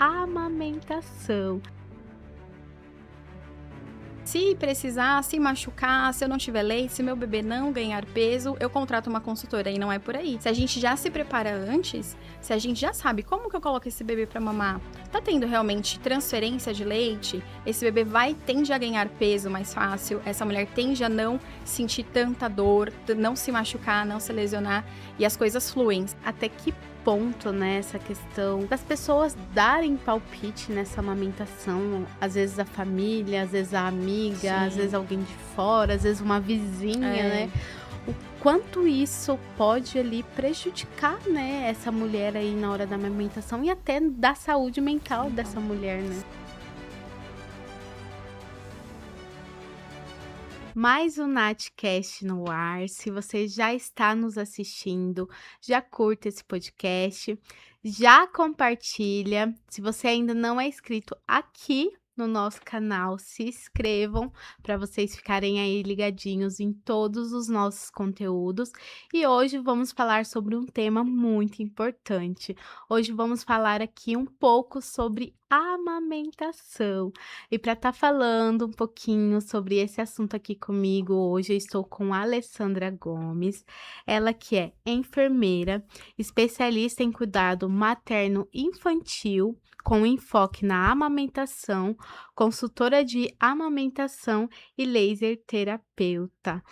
amamentação. Se precisar, se machucar, se eu não tiver leite, se meu bebê não ganhar peso, eu contrato uma consultora e não é por aí. Se a gente já se prepara antes, se a gente já sabe como que eu coloco esse bebê pra mamar, tá tendo realmente transferência de leite, esse bebê tende a ganhar peso mais fácil, essa mulher tende a não sentir tanta dor, não se machucar, não se lesionar e as coisas fluem. Até que ponto, né, essa questão das pessoas darem palpite nessa amamentação, às vezes a família, às vezes a amiga, Sim. às vezes alguém de fora, às vezes uma vizinha, né? O quanto isso pode ali prejudicar, né, essa mulher aí na hora da amamentação e até da saúde mental dessa mulher, né? Mais um Natcast no ar. Se você já está nos assistindo, já curta esse podcast, já compartilha. Se você ainda não é inscrito aqui no nosso canal, se inscrevam para vocês ficarem aí ligadinhos em todos os nossos conteúdos. E hoje vamos falar sobre um tema muito importante. Hoje vamos falar aqui um pouco sobre amamentação. E para estar falando um pouquinho sobre esse assunto aqui comigo hoje, eu estou com a Alessandra Gomes, ela que é enfermeira, especialista em cuidado materno-infantil, com enfoque na amamentação, consultora de amamentação e laser terapeuta.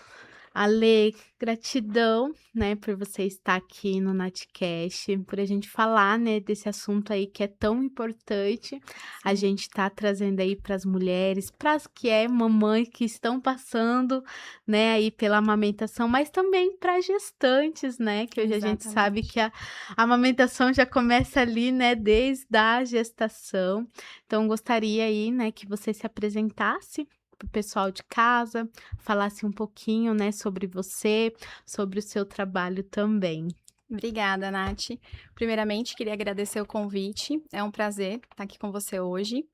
Ale, gratidão, né, por você estar aqui no Natcast, por a gente falar, né, desse assunto aí que é tão importante. A gente tá trazendo aí para as mulheres, para as que é mamães que estão passando, né, aí pela amamentação, mas também para gestantes, né, que hoje a gente sabe que a amamentação já começa ali, né, desde a gestação. Então, gostaria aí, né, que você se apresentasse para o pessoal de casa, falasse um pouquinho, né, sobre você, sobre o seu trabalho também. Obrigada, Nath. Primeiramente, queria agradecer o convite. É um prazer estar aqui com você hoje.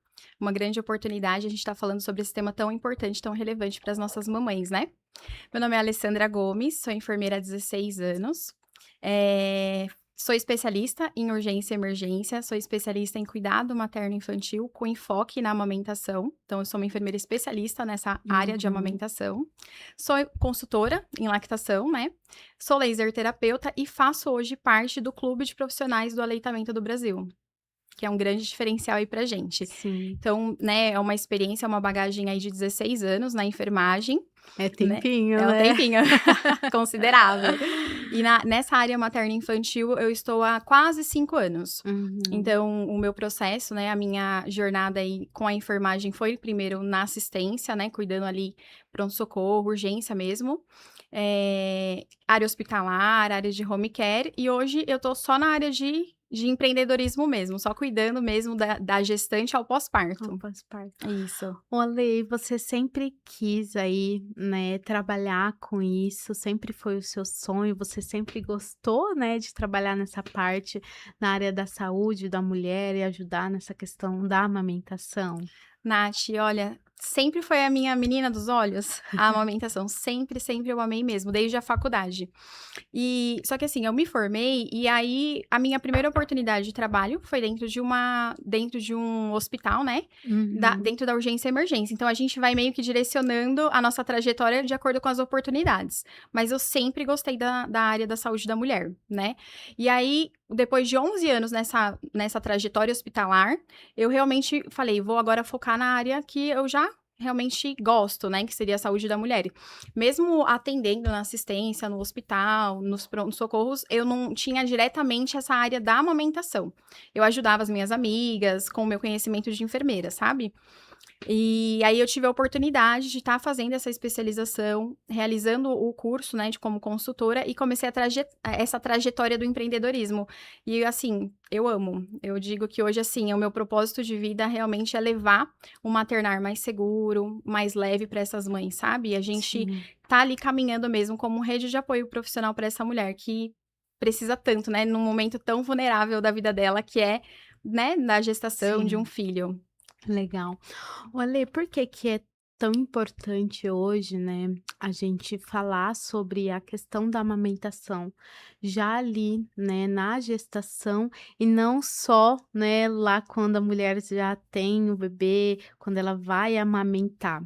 Uma grande oportunidade a gente estar falando sobre esse tema tão importante, tão relevante para as nossas mamães, né? Meu nome é Alessandra Gomes, sou enfermeira há 16 anos. Sou especialista em urgência e emergência, sou especialista em cuidado materno-infantil com enfoque na amamentação. Então, eu sou uma enfermeira especialista nessa área de amamentação. Sou consultora em lactação, né? Sou laser terapeuta e faço hoje parte do Clube de Profissionais do Aleitamento do Brasil, que é um grande diferencial aí pra gente. Sim. Então, né, é uma experiência, uma bagagem aí de 16 anos na enfermagem. É tempinho, né? É um né? tempinho considerável. E nessa área materno-infantil eu estou há quase 5 anos. Então, o meu processo, né, a minha jornada aí com a enfermagem foi primeiro na assistência, né, cuidando ali pronto-socorro, urgência mesmo. Área hospitalar, área de home care. E hoje eu tô só na área de empreendedorismo mesmo, só cuidando mesmo da gestante ao pós-parto. Ao pós-parto. Isso. Ale, você sempre quis aí, né, trabalhar com isso, sempre foi o seu sonho, você sempre gostou, né, de trabalhar nessa parte, na área da saúde da mulher e ajudar nessa questão da amamentação? Nath, olha, sempre foi a minha menina dos olhos, a amamentação. Sempre, sempre eu amei mesmo, desde a faculdade. Só que assim, eu me formei e aí a minha primeira oportunidade de trabalho foi dentro de um hospital, né? Dentro da urgência e emergência. Então a gente vai meio que direcionando a nossa trajetória de acordo com as oportunidades. Mas eu sempre gostei da área da saúde da mulher, né? E aí, depois de 11 anos nessa trajetória hospitalar, eu realmente falei, vou agora focar na área que eu já realmente gosto, né, que seria a saúde da mulher. Mesmo atendendo na assistência, no hospital, nos pronto-socorros, eu não tinha diretamente essa área da amamentação. Eu ajudava as minhas amigas com o meu conhecimento de enfermeira, sabe? E aí eu tive a oportunidade de estar fazendo essa especialização, realizando o curso, né, de como consultora e comecei essa trajetória do empreendedorismo. E assim, eu amo. Eu digo que hoje, assim, o meu propósito de vida realmente é levar um maternar mais seguro, mais leve para essas mães, sabe? E a gente tá ali caminhando mesmo como rede de apoio profissional para essa mulher que precisa tanto, né, num momento tão vulnerável da vida dela, que é, né, na gestação de um filho. Legal. Ale, por que que é tão importante hoje, né, a gente falar sobre a questão da amamentação, já ali, né, na gestação e não só, né, lá quando a mulher já tem o bebê, quando ela vai amamentar.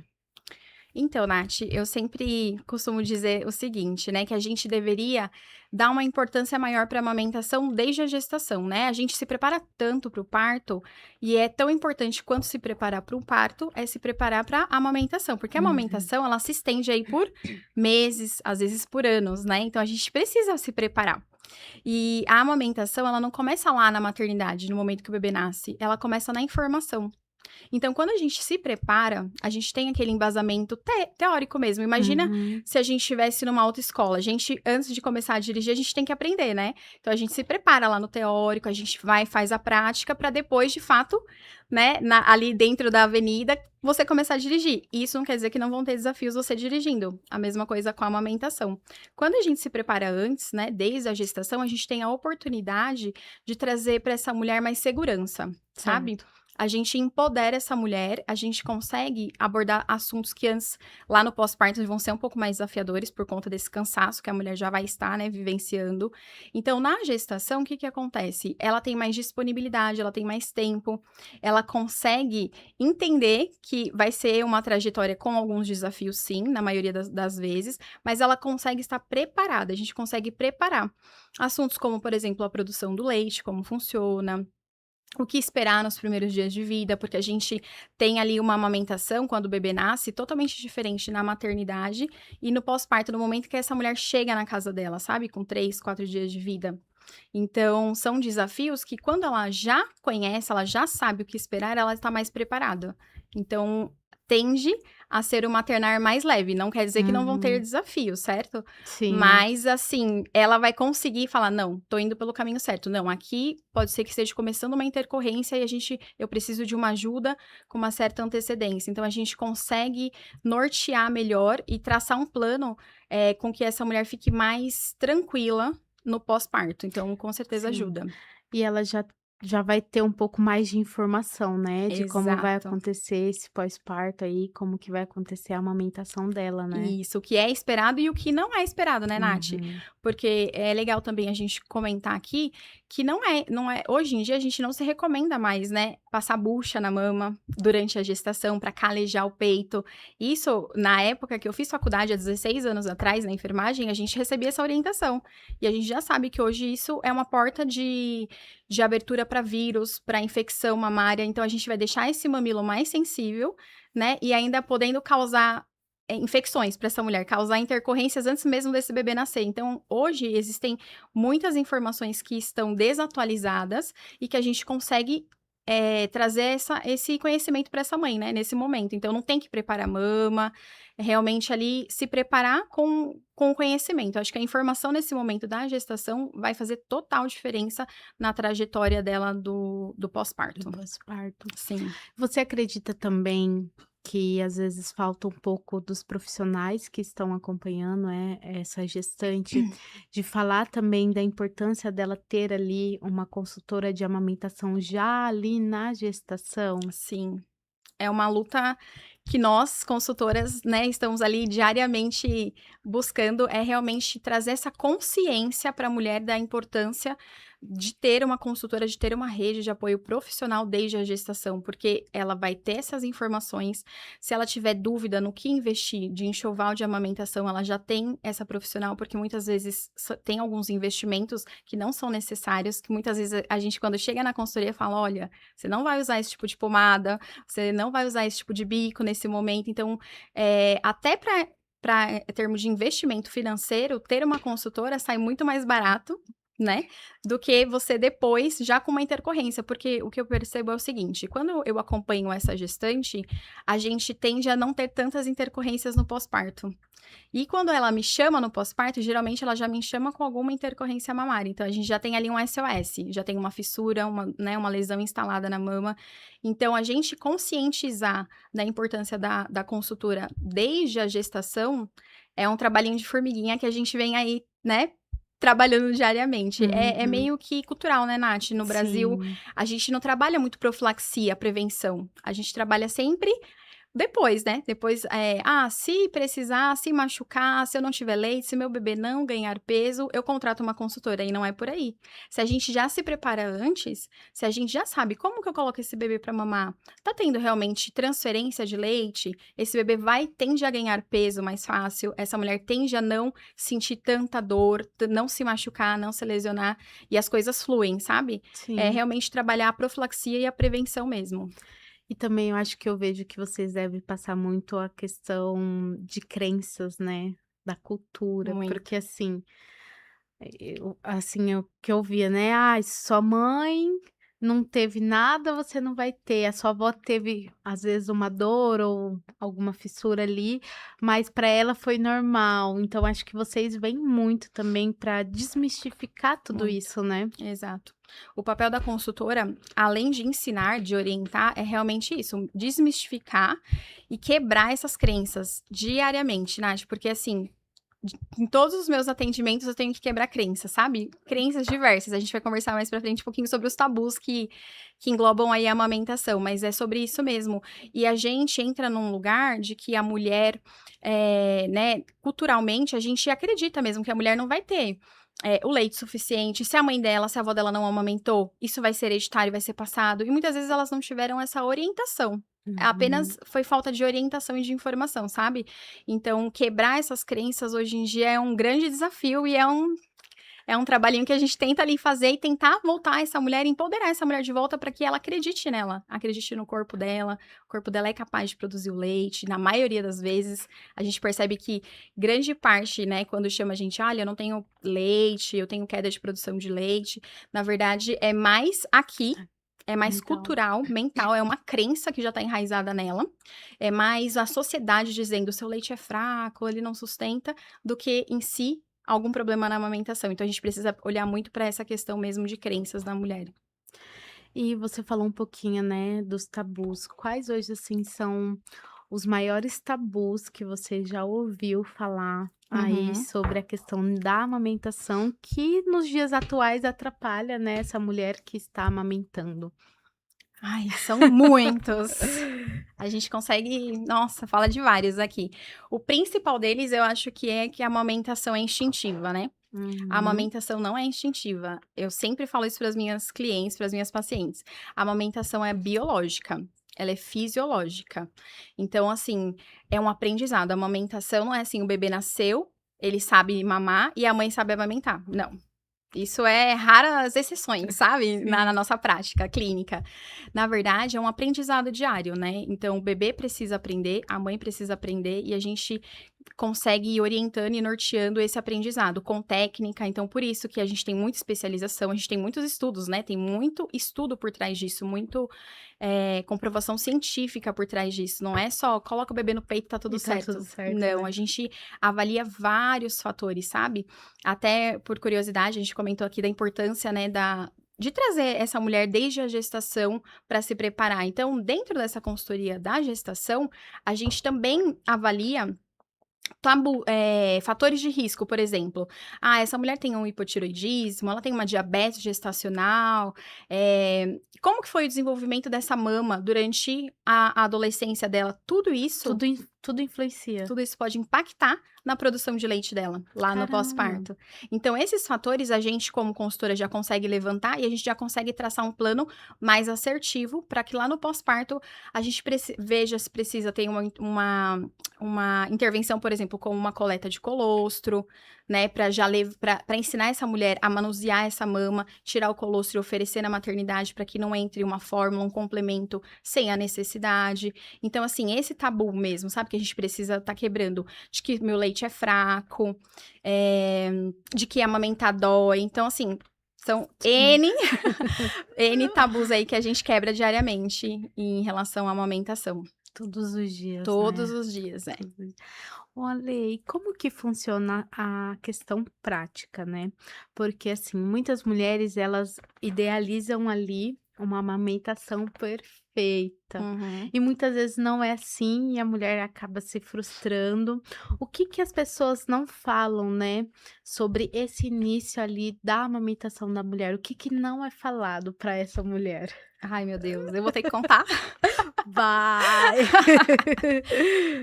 Então, Nath, eu sempre costumo dizer o seguinte, né, que a gente deveria dar uma importância maior para a amamentação desde a gestação, né? A gente se prepara tanto para o parto e é tão importante quanto se preparar para o parto é se preparar para a amamentação, porque a Uhum. amamentação ela se estende aí por meses, às vezes por anos, né? Então a gente precisa se preparar. E a amamentação, ela não começa lá na maternidade, no momento que o bebê nasce, ela começa na informação. Então, quando a gente se prepara, a gente tem aquele embasamento teórico mesmo. Imagina Uhum. se a gente estivesse numa autoescola. A gente, antes de começar a dirigir, a gente tem que aprender, né? Então, a gente se prepara lá no teórico, a gente vai e faz a prática para depois, de fato, né, ali dentro da avenida, você começar a dirigir. Isso não quer dizer que não vão ter desafios você dirigindo. A mesma coisa com a amamentação. Quando a gente se prepara antes, né, desde a gestação, a gente tem a oportunidade de trazer para essa mulher mais segurança, sabe? Certo. A gente empodera essa mulher, a gente consegue abordar assuntos que antes, lá no pós-parto, vão ser um pouco mais desafiadores por conta desse cansaço que a mulher já vai estar, né, vivenciando. Então, na gestação, o que que acontece? Ela tem mais disponibilidade, ela tem mais tempo, ela consegue entender que vai ser uma trajetória com alguns desafios, sim, na maioria das vezes, mas ela consegue estar preparada, a gente consegue preparar. Assuntos como, por exemplo, a produção do leite, como funciona, o que esperar nos primeiros dias de vida, porque a gente tem ali uma amamentação quando o bebê nasce totalmente diferente na maternidade e no pós-parto, no momento que essa mulher chega na casa dela, sabe? Com 3, 4 dias de vida. Então, são desafios que quando ela já conhece, ela já sabe o que esperar, ela está mais preparada. Então, tende a ser o maternar mais leve. Não quer dizer que não vão ter Uhum. desafios, certo? Sim. Mas, assim, ela vai conseguir falar: "Não, tô indo pelo caminho certo. Não, aqui pode ser que esteja começando uma intercorrência e eu preciso de uma ajuda com uma certa antecedência". Então, a gente consegue nortear melhor e traçar um plano, com que essa mulher fique mais tranquila no pós-parto. Então, com certeza Sim. ajuda. E ela já vai ter um pouco mais de informação, né, de como vai Exato. acontecer esse pós-parto aí, como que vai acontecer a amamentação dela, né. Isso, o que é esperado e o que não é esperado, né, Nath? Uhum. Porque é legal também a gente comentar aqui que não é hoje em dia a gente não se recomenda mais, né, passar bucha na mama durante a gestação para calejar o peito. Isso, na época que eu fiz faculdade, há 16 anos atrás, na enfermagem, a gente recebia essa orientação. E a gente já sabe que hoje isso é uma porta de abertura para vírus, para infecção mamária. Então a gente vai deixar esse mamilo mais sensível, né, e ainda podendo causar infecções para essa mulher, causar intercorrências antes mesmo desse bebê nascer. Então, hoje existem muitas informações que estão desatualizadas e que a gente consegue, trazer esse conhecimento para essa mãe, né, nesse momento. Então não tem que preparar a mama, realmente ali se preparar com o conhecimento. Acho que a informação nesse momento da gestação vai fazer total diferença na trajetória dela do Do pós-parto. pós-parto. Sim. Você acredita também que às vezes falta um pouco dos profissionais que estão acompanhando, essa gestante, de falar também da importância dela ter ali uma consultora de amamentação já ali na gestação? Sim. É uma luta que nós, consultoras, né, estamos ali diariamente buscando, é realmente trazer essa consciência para a mulher da importância de ter uma consultora, de ter uma rede de apoio profissional desde a gestação, porque ela vai ter essas informações. Se ela tiver dúvida no que investir de enxoval de amamentação, ela já tem essa profissional, porque muitas vezes tem alguns investimentos que não são necessários, que muitas vezes a gente, quando chega na consultoria, fala: olha, você não vai usar esse tipo de pomada, você não vai usar esse tipo de bico nesse momento. Então, até para termos de investimento financeiro, ter uma consultora sai muito mais barato, né, do que você depois já com uma intercorrência, porque o que eu percebo é o seguinte, quando eu acompanho essa gestante, a gente tende a não ter tantas intercorrências no pós-parto. E quando ela me chama no pós-parto, geralmente ela já me chama com alguma intercorrência mamária. Então, a gente já tem ali um SOS, já tem uma fissura, uma lesão instalada na mama. Então, a gente conscientizar da importância da consultora desde a gestação é um trabalhinho de formiguinha que a gente vem aí, né, trabalhando diariamente. É Uhum. meio que cultural, né, Nath? No Brasil, Sim. a gente não trabalha muito profilaxia, prevenção. A gente trabalha sempre Depois, né, depois, se precisar, se machucar, se eu não tiver leite, se meu bebê não ganhar peso, eu contrato uma consultora, e não é por aí. Se a gente já se prepara antes, se a gente já sabe como que eu coloco esse bebê para mamar, tá tendo realmente transferência de leite, esse bebê tende a ganhar peso mais fácil, essa mulher tende a não sentir tanta dor, não se machucar, não se lesionar, e as coisas fluem, sabe? É Sim. realmente trabalhar a profilaxia e a prevenção mesmo. E também eu acho que eu vejo que vocês devem passar muito a questão de crenças, né, da cultura, Muito. porque assim, o que eu via, né, "Ai, sua mãe não teve nada, você não vai ter, a sua avó teve, às vezes, uma dor ou alguma fissura ali, mas para ela foi normal", então acho que vocês vêm muito também para desmistificar tudo Muito, isso, né. exato. O papel da consultora, além de ensinar, de orientar, é realmente isso, desmistificar e quebrar essas crenças diariamente, Nath, porque assim, em todos os meus atendimentos eu tenho que quebrar crenças, sabe? Crenças diversas. A gente vai conversar mais pra frente um pouquinho sobre os tabus que englobam aí a amamentação, mas é sobre isso mesmo. E a gente entra num lugar de que a mulher, né, culturalmente, a gente acredita mesmo que a mulher não vai ter o leite suficiente. Se a mãe dela, se a avó dela não amamentou, isso vai ser hereditário, vai ser passado. E muitas vezes elas não tiveram essa orientação. Apenas Uhum. foi falta de orientação e de informação, sabe? Então, quebrar essas crenças hoje em dia é um grande desafio e é um trabalhinho que a gente tenta ali fazer e tentar voltar essa mulher, empoderar essa mulher de volta para que ela acredite nela, acredite no corpo dela. O corpo dela é capaz de produzir o leite. Na maioria das vezes, a gente percebe que grande parte, né, quando chama a gente, olha, eu não tenho leite, eu tenho queda de produção de leite. Na verdade, é mais aqui. É mais Mental. cultural, mental, é uma crença que já está enraizada nela. É mais a sociedade dizendo: o seu leite é fraco, ele não sustenta, do que em si algum problema na amamentação. Então a gente precisa olhar muito para essa questão mesmo de crenças da mulher. E você falou um pouquinho, né, dos tabus. Quais hoje, assim, são os maiores tabus que você já ouviu falar aí Uhum. sobre a questão da amamentação, que nos dias atuais atrapalha, né, essa mulher que está amamentando? Ai, são muitos. A gente consegue, nossa, fala de vários aqui. O principal deles, eu acho que é que a amamentação é instintiva, né? A Uhum. amamentação não é instintiva. Eu sempre falo isso para as minhas clientes, para as minhas pacientes. A amamentação é biológica, ela é fisiológica. Então, assim, é um aprendizado. A amamentação não é assim, o bebê nasceu, ele sabe mamar e a mãe sabe amamentar. Não. Isso é raras exceções, sabe, na Sim. nossa prática clínica. Na verdade, é um aprendizado diário, né, então o bebê precisa aprender, a mãe precisa aprender e a gente consegue ir orientando e norteando esse aprendizado com técnica, então por isso que a gente tem muita especialização, a gente tem muitos estudos, né, tem muito estudo por trás disso, muito, comprovação científica por trás disso, não é só: "Coloca o bebê no peito, tá tudo E tá tudo certo". certo, Não, né? a gente avalia vários fatores, sabe. Até por curiosidade, a gente comentou aqui da importância, né, de trazer essa mulher desde a gestação para se preparar. Então, dentro dessa consultoria da gestação, a gente também avalia fatores de risco, por exemplo. Ah, essa mulher tem um hipotireoidismo, ela tem uma diabetes gestacional, como que foi o desenvolvimento dessa mama durante a adolescência dela? Tudo influencia. Tudo isso pode impactar na produção de leite dela, lá no Caramba! pós-parto. Então, esses fatores a gente, como consultora, já consegue levantar e a gente já consegue traçar um plano mais assertivo para que lá no pós-parto a gente veja se precisa ter uma intervenção, por exemplo, como uma coleta de colostro, né, para ensinar essa mulher a manusear essa mama, tirar o colostro e oferecer na maternidade para que não entre uma fórmula, um complemento sem a necessidade. Então, assim, esse tabu mesmo, sabe, que a gente precisa estar quebrando, de que meu leite é fraco, de que amamentar dói. Então, assim, são Sim. N tabus aí que a gente quebra diariamente em relação à amamentação. Todos os dias, Todos né? os dias, é. Todos os Olha, e como que funciona a questão prática, né? Porque, assim, muitas mulheres, elas idealizam ali uma amamentação perfeita. Uhum. E muitas vezes não é assim e a mulher acaba se frustrando. O que que as pessoas não falam, né, sobre esse início ali da amamentação da mulher? O que que não é falado para essa mulher? Ai, meu Deus, eu vou ter que contar? Vai.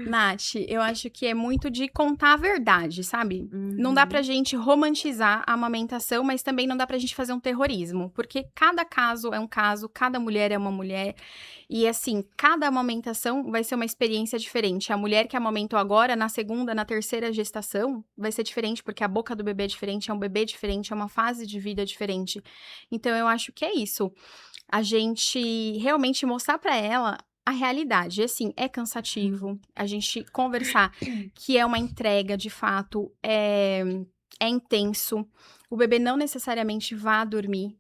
Nath, eu acho que é muito de contar a verdade, sabe? Não dá pra Uhum. gente romantizar a amamentação, mas também não dá pra gente fazer um terrorismo, porque cada caso é um caso, cada mulher é uma mulher, e assim, cada amamentação vai ser uma experiência diferente. A mulher que amamentou agora, na segunda, na terceira gestação, vai ser diferente, porque a boca do bebê é diferente, é um bebê diferente, é uma fase de vida diferente. Então, eu acho que é isso. A gente realmente mostrar pra ela a realidade. E assim, é cansativo a gente conversar que é uma entrega de fato, é intenso. O bebê não necessariamente vá dormir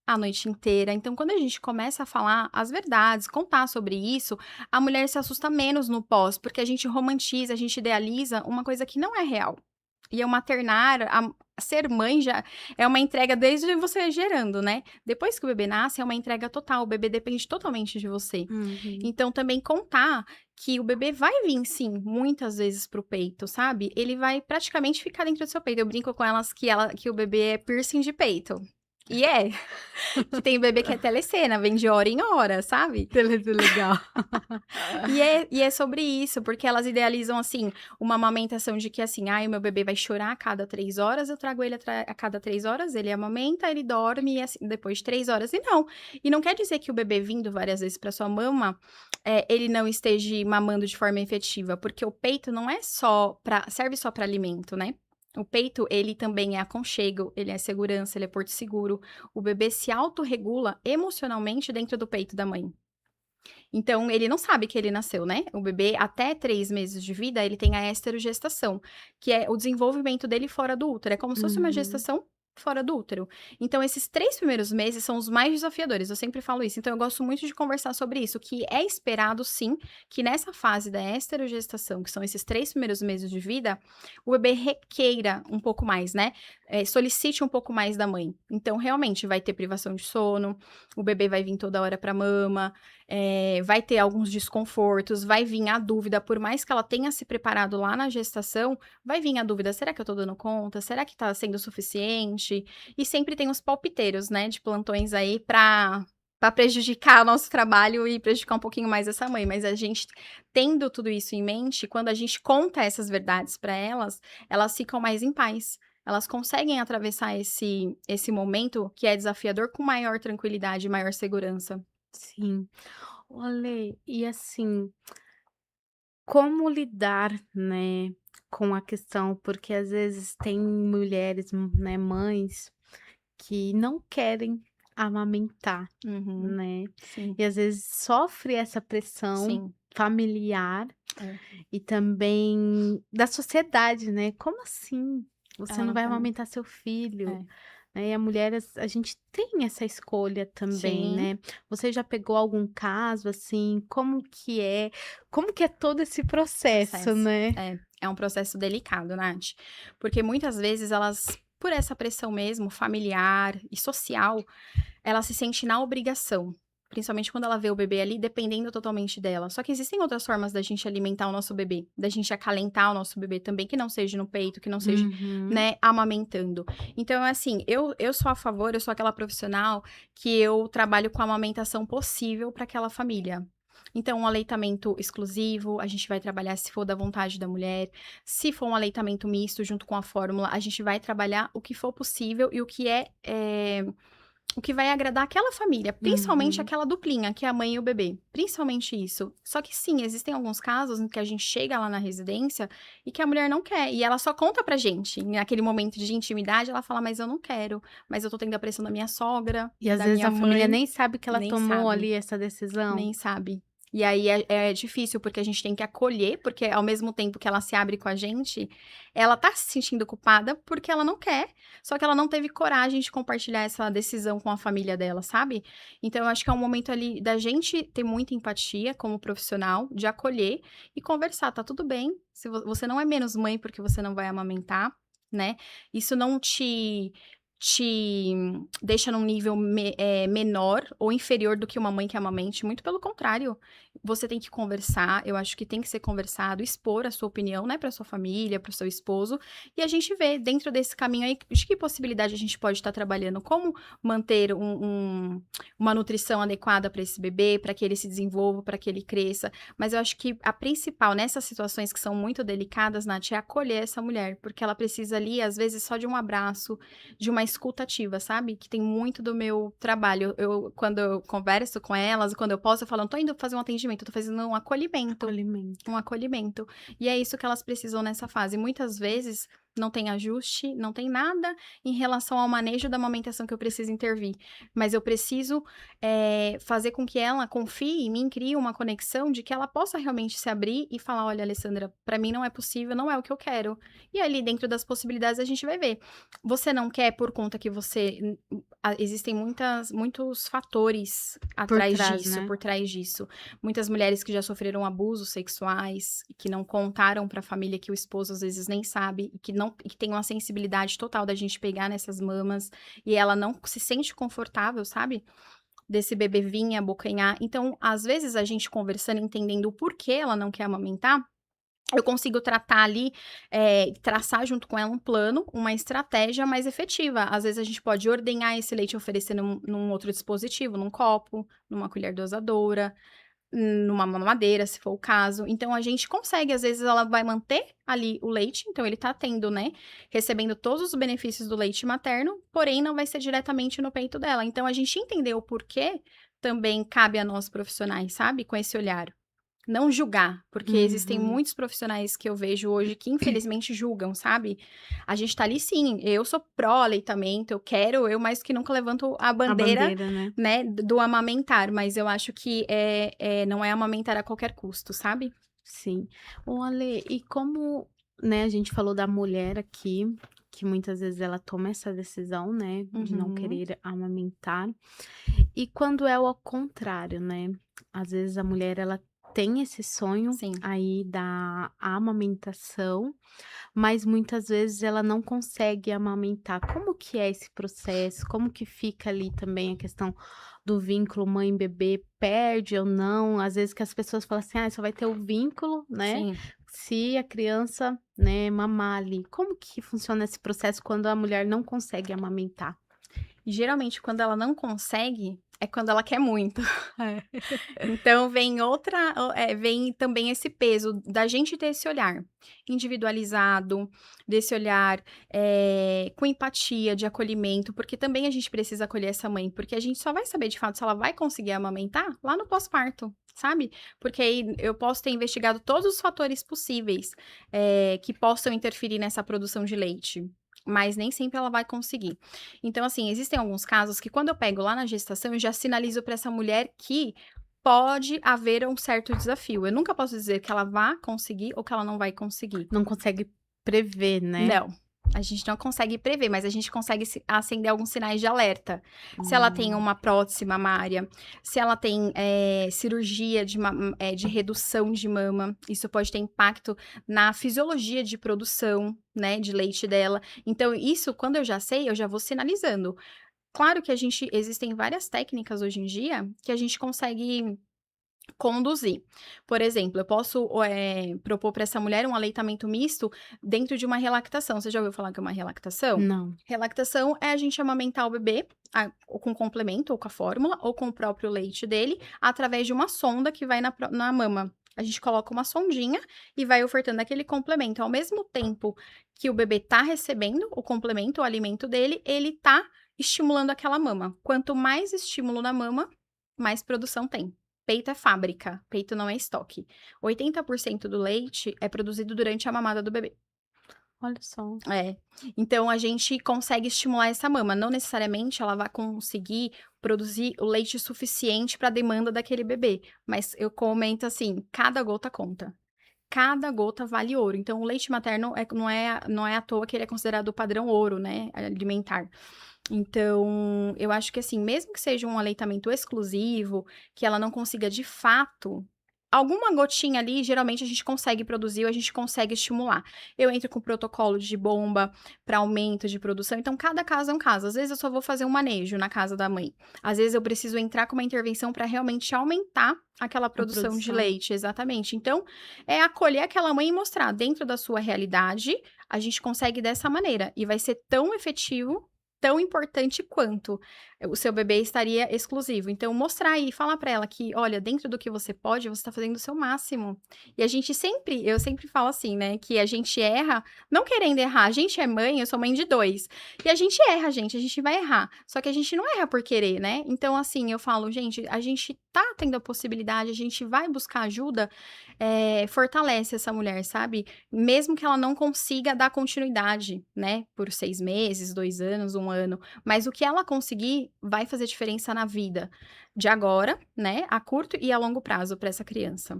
a noite inteira. Então, quando a gente começa a falar as verdades, contar sobre isso, a mulher se assusta menos no pós, porque a gente romantiza, a gente idealiza uma coisa que não é real. E o maternar, ser mãe já é uma entrega desde você gerando, né? Depois que o bebê nasce, é uma entrega total. O bebê depende totalmente de você. Uhum. Então, também contar que o bebê vai vir, sim, muitas vezes pro peito, sabe? Ele vai praticamente ficar dentro do seu peito. Eu brinco com elas que o bebê é piercing de peito. E é, que tem bebê que é telecena, vem de hora em hora, sabe? Beleza, legal. E é sobre isso, porque elas idealizam, assim, uma amamentação de que, assim, ai, o meu bebê vai chorar a cada 3 horas, eu trago ele a cada 3 horas, ele amamenta, ele dorme, e assim, depois de 3 horas. E não quer dizer que o bebê vindo várias vezes para sua mama, ele não esteja mamando de forma efetiva, porque o peito não é só serve só para alimento, né? O peito, ele também é aconchego, ele é segurança, ele é porto seguro. O bebê se autorregula emocionalmente dentro do peito da mãe. Então, ele não sabe que ele nasceu, né? O bebê, até 3 meses de vida, ele tem a esterogestação, que é o desenvolvimento dele fora do útero. É como se fosse uma Uhum. gestação fora do útero. Então, esses 3 primeiros meses são os mais desafiadores, eu sempre falo isso. Então, eu gosto muito de conversar sobre isso, que é esperado, sim, que nessa fase da esterogestação, que são esses 3 primeiros meses de vida, o bebê requeira um pouco mais, né? Solicite um pouco mais da mãe. Então, realmente, vai ter privação de sono, o bebê vai vir toda hora pra mama, vai ter alguns desconfortos, vai vir a dúvida, por mais que ela tenha se preparado lá na gestação, vai vir a dúvida: será que eu tô dando conta? Será que tá sendo suficiente? E sempre tem os palpiteiros, né, de plantões aí pra prejudicar o nosso trabalho e prejudicar um pouquinho mais essa mãe. Mas a gente, tendo tudo isso em mente, quando a gente conta essas verdades pra elas, elas ficam mais em paz. Elas conseguem atravessar esse momento que é desafiador com maior tranquilidade e maior segurança. Sim. Olha, e assim, como lidar, né, com a questão porque às vezes tem mulheres, né, mães, que não querem amamentar, Uhum. né, Sim, e às vezes sofre essa pressão sim. familiar É, e também da sociedade, né, "Como assim? Você ela não não vai quer muito. amamentar seu filho?" É. Né, e a mulher, a gente tem essa escolha também, Sim, né. Você já pegou algum caso, assim, como que é todo esse processo, processo. né? É um processo delicado, Nath, porque muitas vezes elas, por essa pressão mesmo familiar e social, ela se sente na obrigação, principalmente quando ela vê o bebê ali dependendo totalmente dela. Só que existem outras formas da gente alimentar o nosso bebê, da gente acalentar o nosso bebê também, que não seja no peito, que não seja, Uhum. né, amamentando. Então, assim, eu sou a favor, eu sou aquela profissional que eu trabalho com a amamentação possível para aquela família. Então, um aleitamento exclusivo, a gente vai trabalhar se for da vontade da mulher. Se for um aleitamento misto junto com a fórmula, a gente vai trabalhar o que for possível e o que vai agradar aquela família, principalmente Uhum. aquela duplinha, que é a mãe e o bebê, principalmente isso. Só que sim, existem alguns casos em que a gente chega lá na residência e que a mulher não quer, e ela só conta pra gente, naquele momento de intimidade, ela fala: "Mas eu não quero, mas eu tô tendo a pressão da minha sogra, E às da vezes minha a família mãe", nem sabe que ela nem tomou sabe. ali essa decisão. Nem sabe. E aí é difícil, porque a gente tem que acolher, porque ao mesmo tempo que ela se abre com a gente, ela tá se sentindo culpada, porque ela não quer, só que ela não teve coragem de compartilhar essa decisão com a família dela, sabe. Então eu acho que é um momento ali da gente ter muita empatia como profissional, de acolher e conversar: "Tá tudo bem, se você não é menos mãe porque você não vai amamentar, né, isso não te te deixa num nível menor ou inferior do que uma mãe que amamente, muito pelo contrário. Você tem que conversar, eu acho que tem que ser conversado, expor a sua opinião, né, para sua família, para o seu esposo, e a gente vê dentro desse caminho aí de que possibilidade a gente pode estar trabalhando, como manter uma nutrição adequada para esse bebê, para que ele se desenvolva, para que ele cresça. Mas eu acho que a principal nessas situações que são muito delicadas, Nath, é acolher essa mulher, porque ela precisa ali, às vezes, só de um abraço, de uma escuta ativa, sabe? Que tem muito do meu trabalho. Quando eu converso com elas, quando eu posso, eu falo, não tô indo fazer um atendimento, eu tô fazendo um acolhimento. Acolhimento. Um acolhimento. E é isso que elas precisam nessa fase. Muitas vezes não tem ajuste, não tem nada em relação ao manejo da amamentação que eu preciso intervir. Mas eu preciso fazer com que ela confie em mim, crie uma conexão de que ela possa realmente se abrir e falar: olha, Alessandra, pra mim não é possível, não é o que eu quero. E ali, dentro das possibilidades, a gente vai ver. Você não quer por conta que você. Existem muitos fatores Por atrás trás, disso, né? por trás disso. Muitas mulheres que já sofreram abusos sexuais, e que não contaram para a família, que o esposo às vezes nem sabe, e que tem uma sensibilidade total da gente pegar nessas mamas, e ela não se sente confortável, sabe? Desse bebê vir abocanhar. Então, às vezes, a gente conversando, entendendo o porquê ela não quer amamentar, eu consigo tratar ali, traçar junto com ela um plano, uma estratégia mais efetiva. Às vezes, a gente pode ordenhar esse leite e oferecer num outro dispositivo, num copo, numa colher dosadora, numa mamadeira, se for o caso. Então, a gente consegue, às vezes, ela vai manter ali o leite, então ele tá tendo, né, recebendo todos os benefícios do leite materno, porém não vai ser diretamente no peito dela. Então, a gente entender o porquê também cabe a nós profissionais, sabe, com esse olhar. Não julgar, porque existem Uhum. muitos profissionais que eu vejo hoje que infelizmente julgam, sabe. A gente tá ali sim, eu sou pró aleitamento, eu mais que nunca levanto a A bandeira, bandeira, né? né, do amamentar, mas eu acho que não é amamentar a qualquer custo, sabe. Sim. Ô Ale, e como, né, a gente falou da mulher aqui, que muitas vezes ela toma essa decisão, né, de não Uhum. querer amamentar. E quando é ao contrário, né? Às vezes a mulher ela tem esse sonho Sim. aí da amamentação, mas muitas vezes ela não consegue amamentar. Como que é esse processo? Como que fica ali também a questão do vínculo mãe-bebê? Perde ou não? Às vezes que as pessoas falam assim, ah, só vai ter o vínculo, né? Sim. Se a criança, né, mamar ali. Como que funciona esse processo quando a mulher não consegue amamentar? E geralmente quando ela não consegue, é quando ela quer muito. É. Então vem também esse peso da gente ter esse olhar individualizado, desse olhar, com empatia, de acolhimento, porque também a gente precisa acolher essa mãe, porque a gente só vai saber de fato se ela vai conseguir amamentar lá no pós-parto, sabe. Porque aí eu posso ter investigado todos os fatores possíveis, que possam interferir nessa produção de leite, mas nem sempre ela vai conseguir. Então, assim, existem alguns casos que quando eu pego lá na gestação, eu já sinalizo para essa mulher que pode haver um certo desafio. Eu nunca posso dizer que ela vá conseguir ou que ela não vai conseguir. Não consegue prever, né? Não. A gente não consegue prever, mas a gente consegue acender alguns sinais de alerta. Se ela tem Hum. uma prótese mamária, se ela tem cirurgia de redução de mama, isso pode ter impacto na fisiologia de produção, né, de leite dela. Então, isso, quando eu já sei, eu já vou sinalizando. Claro que existem várias técnicas hoje em dia que a gente consegue conduzir. Por exemplo, eu posso, propor para essa mulher um aleitamento misto dentro de uma relactação. Você já ouviu falar que é uma relactação? Não. Relactação é a gente amamentar o bebê, ou com complemento, ou com a fórmula, ou com o próprio leite dele, através de uma sonda que vai na mama. A gente coloca uma sondinha e vai ofertando aquele complemento. Ao mesmo tempo que o bebê tá recebendo o complemento, o alimento dele, ele tá estimulando aquela mama. Quanto mais estímulo na mama, mais produção tem. Peito é fábrica, peito não é estoque. 80% do leite é produzido durante a mamada do bebê. Olha só. É. Então a gente consegue estimular essa mama. Não necessariamente ela vai conseguir produzir o leite suficiente para a demanda daquele bebê. Mas eu comento assim: cada gota conta. Cada gota vale ouro. Então, o leite materno não é à toa que ele é considerado o padrão ouro, né, alimentar. Então, eu acho que assim, mesmo que seja um aleitamento exclusivo, que ela não consiga de fato alguma gotinha ali, geralmente a gente consegue produzir ou a gente consegue estimular. Eu entro com protocolo de bomba para aumento de produção, então cada caso é um caso. Às vezes eu só vou fazer um manejo na casa da mãe. Às vezes eu preciso entrar com uma intervenção para realmente aumentar aquela A produção de produção. leite, exatamente. Então, é acolher aquela mãe e mostrar, dentro da sua realidade, a gente consegue dessa maneira. E vai ser tão efetivo, tão importante quanto o seu bebê estaria exclusivo. Então, mostrar e falar para ela que, olha, dentro do que você pode, você tá fazendo o seu máximo. E a gente sempre, eu sempre falo assim, né, que a gente erra, não querendo errar. A gente é mãe, eu sou mãe de 2. E a gente erra, gente, a gente vai errar. Só que a gente não erra por querer, né? Então, assim, eu falo, gente, a gente tá tendo a possibilidade, a gente vai buscar ajuda, fortalece essa mulher, sabe? Mesmo que ela não consiga dar continuidade, né, por 6 meses, 2 anos, 1 ano, mas o que ela conseguir vai fazer diferença na vida de agora, né, a curto e a longo prazo para essa criança.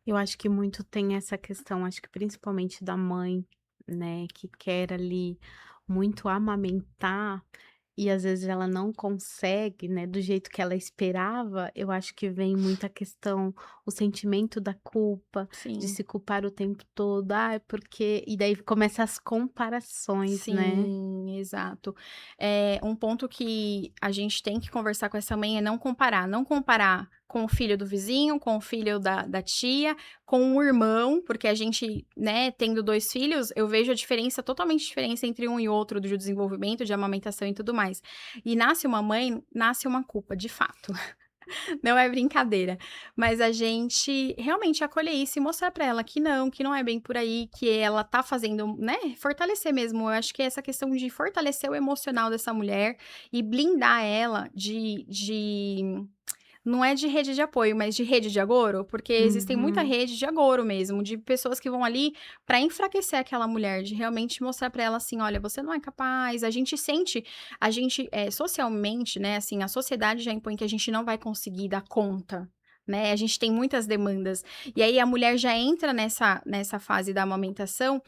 Eu acho que muito tem essa questão, acho que principalmente da mãe, né, que quer ali muito amamentar e às vezes ela não consegue, né, do jeito que ela esperava. Eu acho que vem muita questão, o sentimento da culpa, de Sim. se culpar o tempo todo, ah, porque e daí começa as comparações, né. Sim, exato. Um ponto que a gente tem que conversar com essa mãe é não comparar com o filho do vizinho, com o filho da tia, com o irmão, porque a gente, né, tendo 2 filhos, eu vejo a diferença, totalmente diferença entre um e outro, do desenvolvimento, de amamentação e tudo mais. E nasce uma mãe, nasce uma culpa, de fato. Não é brincadeira. Mas a gente realmente acolher isso e mostrar pra ela que não é bem por aí, que ela tá fazendo, né, fortalecer mesmo. Eu acho que é essa questão de fortalecer o emocional dessa mulher e blindar ela de não é de rede de apoio, mas de rede de agouro, porque existem muita Uhum. rede de agouro mesmo, de pessoas que vão ali para enfraquecer aquela mulher, de realmente mostrar para ela assim: "Olha, você não é capaz". A gente sente, a gente, socialmente, né, assim, a sociedade já impõe que a gente não vai conseguir dar conta, né, a gente tem muitas demandas. E aí a mulher já entra nessa fase da amamentação,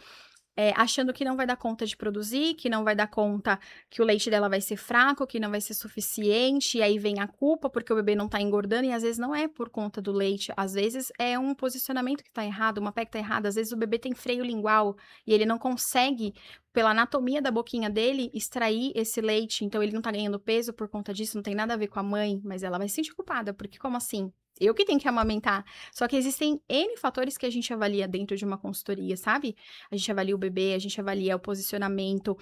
achando que não vai dar conta de produzir, que não vai dar conta, que o leite dela vai ser fraco, que não vai ser suficiente, e aí vem a culpa porque o bebê não tá engordando, e às vezes não é por conta do leite, às vezes é um posicionamento que tá errado, uma pé que tá errada, às vezes o bebê tem freio lingual e ele não consegue, pela anatomia da boquinha dele, extrair esse leite, então ele não tá ganhando peso por conta disso, não tem nada a ver com a mãe, mas ela vai se sentir culpada, porque como assim? Eu que tenho que amamentar. Só que existem N fatores que a gente avalia dentro de uma consultoria, sabe? A gente avalia o bebê, a gente avalia o posicionamento,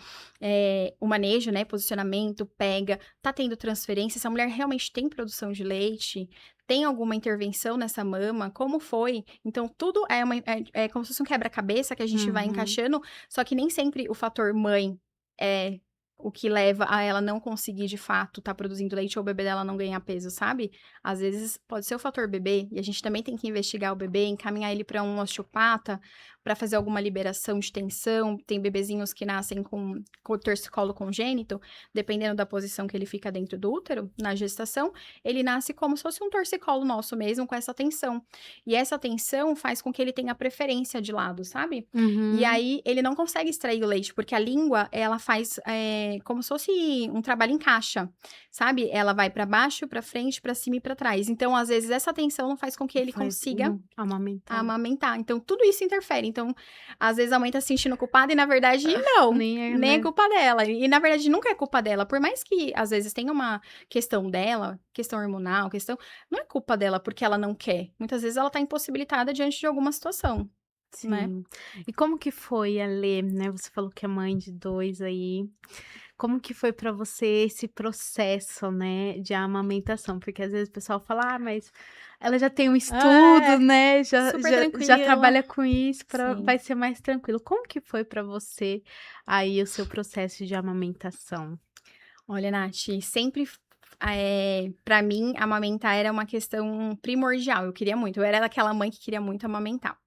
o manejo, né, posicionamento, pega, tá tendo transferência, essa mulher realmente tem produção de leite, tem alguma intervenção nessa mama, como foi? Então tudo é como se fosse um quebra-cabeça que a gente vai Uhum. encaixando, só que nem sempre o fator mãe é o que leva a ela não conseguir de fato estar produzindo leite ou o bebê dela não ganhar peso, sabe? Às vezes pode ser o fator bebê, e a gente também tem que investigar o bebê, encaminhar ele para um osteopata, para fazer alguma liberação de tensão. Tem bebezinhos que nascem com torcicolo congênito, dependendo da posição que ele fica dentro do útero, na gestação, ele nasce como se fosse um torcicolo nosso mesmo, com essa tensão. E essa tensão faz com que ele tenha preferência de lado, sabe? E Uhum. aí ele não consegue extrair o leite, porque a língua, ela faz como se fosse um trabalho em caixa, sabe? Ela vai para baixo, para frente, para cima e para trás. Então, às vezes, essa tensão não faz com que ele Faz consiga amamentar. amamentar. Então, tudo isso interfere. Então, às vezes a mãe tá se sentindo culpada e, na verdade, não, Nem é, nem é né. culpa dela. E, na verdade, nunca é culpa dela. Por mais que, às vezes, tenha uma questão dela, questão hormonal, questão. Não é culpa dela porque ela não quer. Muitas vezes ela tá impossibilitada diante de alguma situação, né? Sim. E como que foi, Alê, né, você falou que é mãe de 2 aí, como que foi pra você esse processo, né, de amamentação? Porque às vezes o pessoal fala: "Ah, mas ela já tem um Ah, estudo, né, já super já já tranquila. trabalha com isso, pra Sim. vai ser mais tranquilo". Como que foi pra você, aí, o seu processo de amamentação? Olha, Nath, sempre pra mim, amamentar era uma questão primordial, eu queria muito, eu era aquela mãe que queria muito amamentar.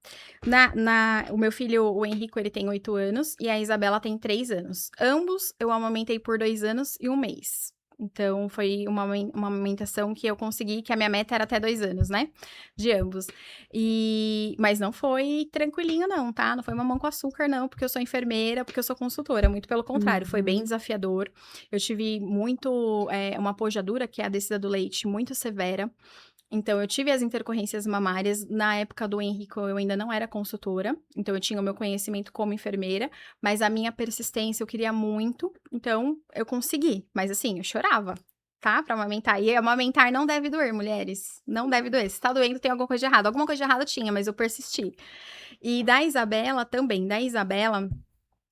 O meu filho, o Henrico, ele tem 8 anos e a Isabela tem 3 anos. Ambos eu amamentei por 2 anos e 1 mês. Então foi uma amamentação que eu consegui, que a minha meta era até 2 anos, né, de ambos. Mas não foi tranquilinho não, tá, não foi mamão com açúcar não, porque eu sou enfermeira, porque eu sou consultora, muito pelo contrário, foi bem Uhum. desafiador. Eu tive muito, uma pojadura, que é a descida do leite, muito severa. Então, eu tive as intercorrências mamárias. Na época do Henrico, eu ainda não era consultora, então eu tinha o meu conhecimento como enfermeira, mas a minha persistência eu queria muito, então eu consegui. Mas assim, eu chorava, tá? Pra amamentar. E amamentar não deve doer, mulheres. Não deve doer. Se tá doendo, tem alguma coisa de errado. Alguma coisa de errado tinha, mas eu persisti. E da Isabela também. Da Isabela,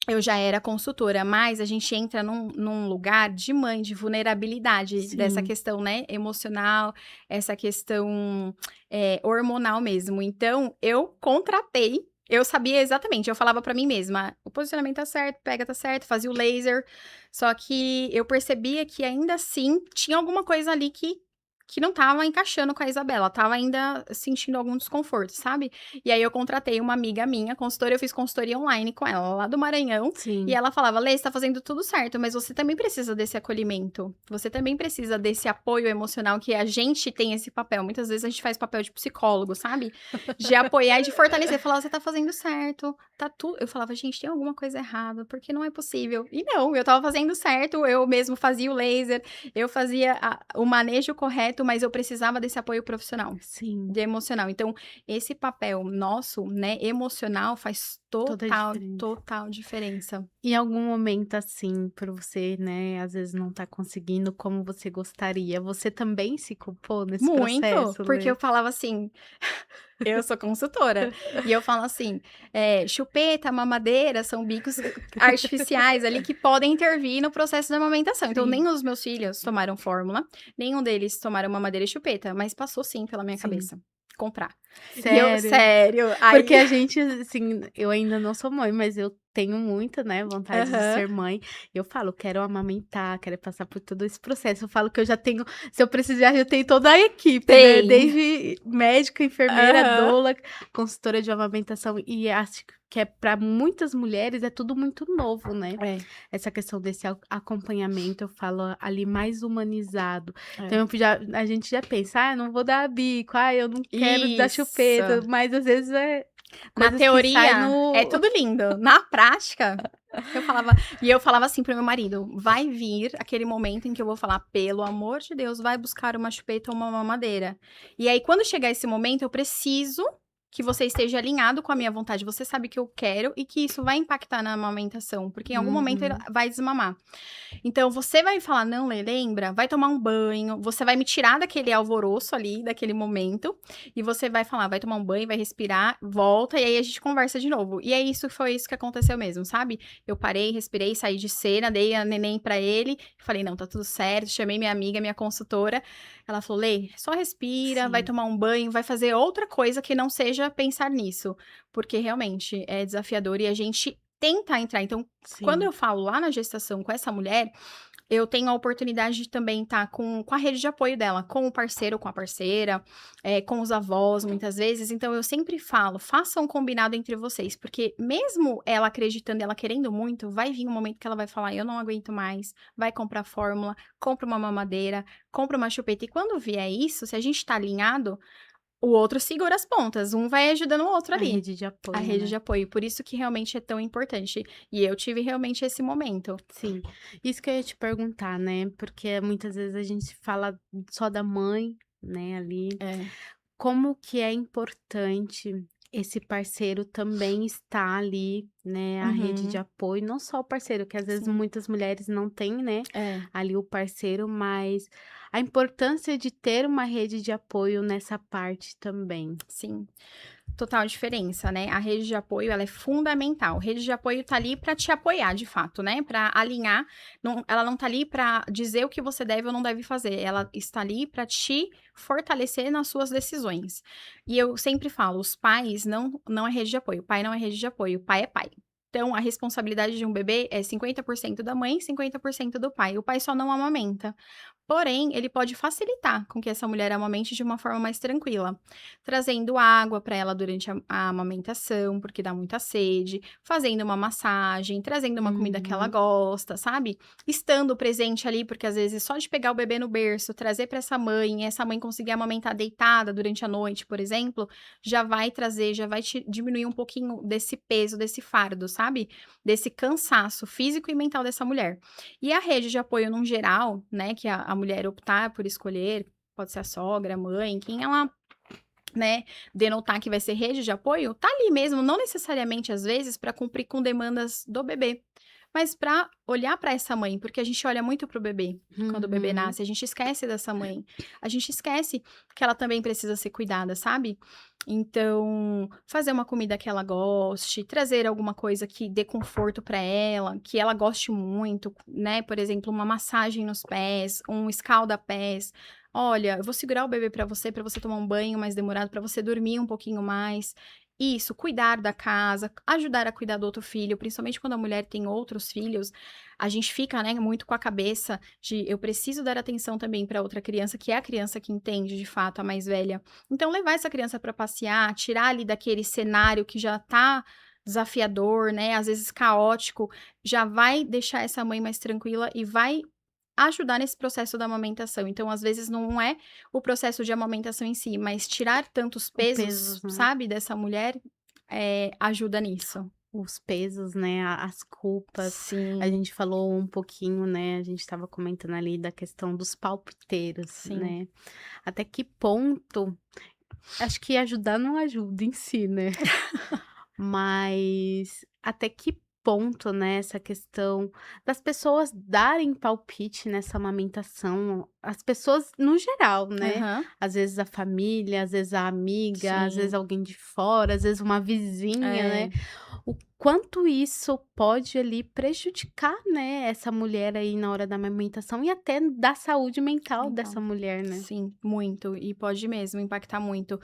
eu já era consultora, mas a gente entra num lugar de mãe, de vulnerabilidade, dessa Sim, questão, né, emocional, essa questão, hormonal mesmo. Então, eu contratei, eu sabia exatamente, eu falava pra mim mesma: "O posicionamento tá certo, pega tá certo", fazia o laser, só que eu percebia que ainda assim tinha alguma coisa ali que não estava encaixando com a Isabela, estava ainda sentindo algum desconforto, sabe. E aí eu contratei uma amiga minha, consultora, eu fiz consultoria online com ela, lá do Maranhão, e sim. ela falava: "Lê, você tá fazendo tudo certo, mas você também precisa desse acolhimento, você também precisa desse apoio emocional que a gente tem esse papel", muitas vezes a gente faz papel de psicólogo, sabe, de apoiar e de fortalecer, falar: "Você tá fazendo certo, tá tudo", eu falava: "Gente, tem alguma coisa errada, porque não é possível", e não, eu estava fazendo certo, eu mesmo fazia o laser, eu fazia o manejo correto, mas eu precisava desse apoio profissional, Sim, de emocional. Então, esse papel nosso, né, emocional faz toda a total, diferença. total diferença. Em algum momento, assim, por você, né, às vezes não tá conseguindo como você gostaria, você também se culpou nesse Muito, processo, porque Lê? eu falava assim, eu sou consultora, e eu falo assim, chupeta, mamadeira são bicos artificiais ali que podem intervir no processo da amamentação. Então, Sim, nem os meus filhos tomaram fórmula, nenhum deles tomaram mamadeira e chupeta, mas passou sim pela minha sim. cabeça, comprar. E eu Sério? sério, Porque aí a gente, assim, eu ainda não sou mãe, mas eu tenho muita, né, vontade de aham. ser mãe. Eu falo: "Quero amamentar, quero passar por todo esse processo". Eu falo que eu já tenho, se eu precisar, eu tenho toda a equipe, né, Tem. desde médica, enfermeira, Aham. doula, consultora de amamentação, e acho que é para muitas mulheres é tudo muito novo, né. É, Essa questão desse acompanhamento, eu falo ali mais humanizado. Então é. a gente já pensa: "Ah, eu não vou dar bico, ah, eu não quero dar chupeta", Isso. mas às vezes é Na coisas que saem teoria, é no tudo lindo. Na prática, eu falava assim para o meu marido: "Vai vir aquele momento em que eu vou falar: 'Pelo amor de Deus, vai buscar uma chupeta ou uma mamadeira'. E aí, quando chegar esse momento, eu preciso que você esteja alinhado com a minha vontade. Você sabe que eu quero e que isso vai impactar na amamentação, porque em algum momento ele Uhum. vai desmamar. Então você vai falar: 'Não, Lê, lembra? Vai tomar um banho', você vai me tirar daquele alvoroço ali, daquele momento, e você vai falar: 'Vai tomar um banho, vai respirar, volta e aí a gente conversa de novo'". E é isso, foi isso que aconteceu mesmo, sabe. Eu parei, respirei, saí de cena, dei a neném pra ele, falei: "Não, tá tudo certo", chamei minha amiga, minha consultora, ela falou: "Lê, só respira, vai Sim, tomar um banho, vai fazer outra coisa que não seja pensar nisso", porque realmente é desafiador e a gente tenta entrar. Então, quando sim. eu falo lá na gestação com essa mulher, eu tenho a oportunidade de também estar com a rede de apoio dela, com o parceiro, com a parceira, com os avós, muitas vezes. Então, eu sempre falo: façam um combinado entre vocês, porque mesmo ela acreditando e ela querendo muito, vai vir um momento que ela vai falar: eu não aguento mais, vai comprar fórmula, compra uma mamadeira, compra uma chupeta. E quando vier isso, se a gente tá alinhado, o outro segura as pontas, um vai ajudando o outro A ali. rede de A apoio, rede né. de apoio, por isso que realmente é tão importante. E eu tive realmente esse momento. Sim, isso que eu ia te perguntar, né, porque muitas vezes a gente fala só da mãe, né, ali. É. Como que é importante esse parceiro também estar ali, né, a rede de Uhum. apoio, não só o parceiro, que às vezes Sim. muitas mulheres não têm, né, É, ali o parceiro, mas a importância de ter uma rede de apoio nessa parte também. sim. Total diferença, né. A rede de apoio, ela é fundamental. Rede de apoio tá ali para te apoiar, de fato, né, para alinhar. Ela não tá ali para dizer o que você deve ou não deve fazer, ela está ali para te fortalecer nas suas decisões. E eu sempre falo, os pais não é rede de apoio, pai não é rede de apoio, pai é pai. Então, a responsabilidade de um bebê é 50% da mãe, 50% do pai. O pai só não amamenta. Porém, ele pode facilitar com que essa mulher amamente de uma forma mais tranquila, trazendo água para ela durante a amamentação, porque dá muita sede, fazendo uma massagem, trazendo uma comida que ela Uhum. gosta, sabe? Estando presente ali, porque às vezes só de pegar o bebê no berço, trazer para essa mãe, e essa mãe conseguir amamentar deitada durante a noite, por exemplo, já vai trazer, já vai te diminuir um pouquinho desse peso, desse fardo, sabe? Desse cansaço físico e mental dessa mulher. E a rede de apoio num geral, né, que a mulher optar por escolher, pode ser a sogra, a mãe, quem ela, né, denotar que vai ser rede de apoio, tá ali mesmo, não necessariamente às vezes para cumprir com demandas do bebê, mas para olhar para essa mãe, porque a gente olha muito pro bebê. Quando o bebê Uhum. nasce, a gente esquece dessa mãe. A gente esquece que ela também precisa ser cuidada, sabe? Então, fazer uma comida que ela goste, trazer alguma coisa que dê conforto para ela, que ela goste muito, né? Por exemplo, uma massagem nos pés, um escalda-pés. Olha, eu vou segurar o bebê para você tomar um banho mais demorado, para você dormir um pouquinho mais. Isso, cuidar da casa, ajudar a cuidar do outro filho, principalmente quando a mulher tem outros filhos, a gente fica, né, muito com a cabeça de eu preciso dar atenção também para outra criança, que é a criança que entende de fato, a mais velha. Então, levar essa criança para passear, tirar ali daquele cenário que já tá desafiador, né, às vezes caótico, já vai deixar essa mãe mais tranquila e vai ajudar nesse processo da amamentação. Então, às vezes, não é o processo de amamentação em si, mas tirar tantos O pesos, pesos, né? sabe, dessa mulher, ajuda nisso. Os pesos, né, as culpas. A Sim, gente falou um pouquinho, né, a gente estava comentando ali da questão dos palpiteiros, sim. né. Até que ponto acho que ajudar não ajuda em si, né, mas até que ponto, né, essa questão das pessoas darem palpite nessa amamentação, as pessoas no geral, né, Aham, às vezes a família, às vezes a amiga, às vezes sim. alguém de fora, às vezes uma vizinha, né, É, o quanto isso pode ali prejudicar, né, essa mulher aí na hora da amamentação e até da saúde mental dessa então. mulher, né. Sim, muito. E pode mesmo impactar muito.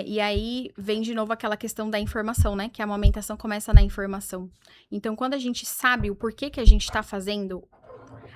E aí vem de novo aquela questão da informação, né? Que a amamentação começa na informação. Então, quando a gente sabe o porquê que a gente tá fazendo,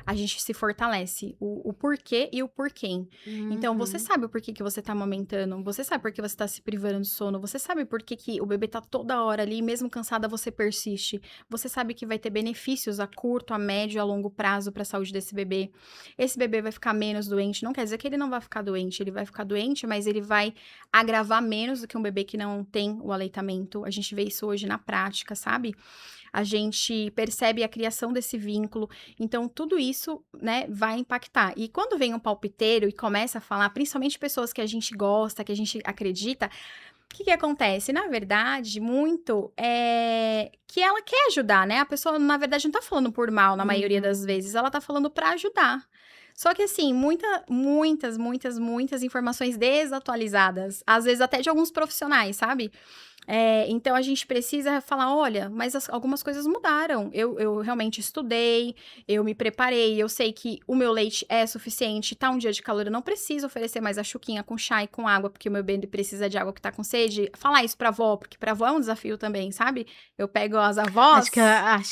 a gente se fortalece. O porquê e o porquê. Então, você Uhum. sabe o porquê que você tá amamentando, você sabe por que você tá se privando de sono, você sabe por que que o bebê tá toda hora ali, mesmo cansada, você persiste. Você sabe que vai ter benefícios a curto, a médio, a longo prazo para a saúde desse bebê. Esse bebê vai ficar menos doente, não quer dizer que ele não vai ficar doente, ele vai ficar doente, mas ele vai agravar menos do que um bebê que não tem o aleitamento. A gente vê isso hoje na prática, sabe? A gente percebe a criação desse vínculo. Então, tudo isso, né, vai impactar. E quando vem um palpiteiro e começa a falar, principalmente pessoas que a gente gosta, que a gente acredita, o que que acontece? Na verdade, muito é que ela quer ajudar, né? A pessoa, na verdade, não tá falando por mal, na maioria das Uhum. vezes, ela tá falando pra ajudar. Só que assim, muitas informações desatualizadas, às vezes até de alguns profissionais, sabe? Então a gente precisa falar: "Olha, mas algumas coisas mudaram. Eu realmente estudei, eu me preparei, eu sei que o meu leite é suficiente, tá um dia de calor, eu não preciso oferecer mais a chuquinha com chá e com água, porque o meu bebê precisa de água que tá com sede". Falar isso pra avó, porque pra avó é um desafio também, sabe. Eu pego as avós Acho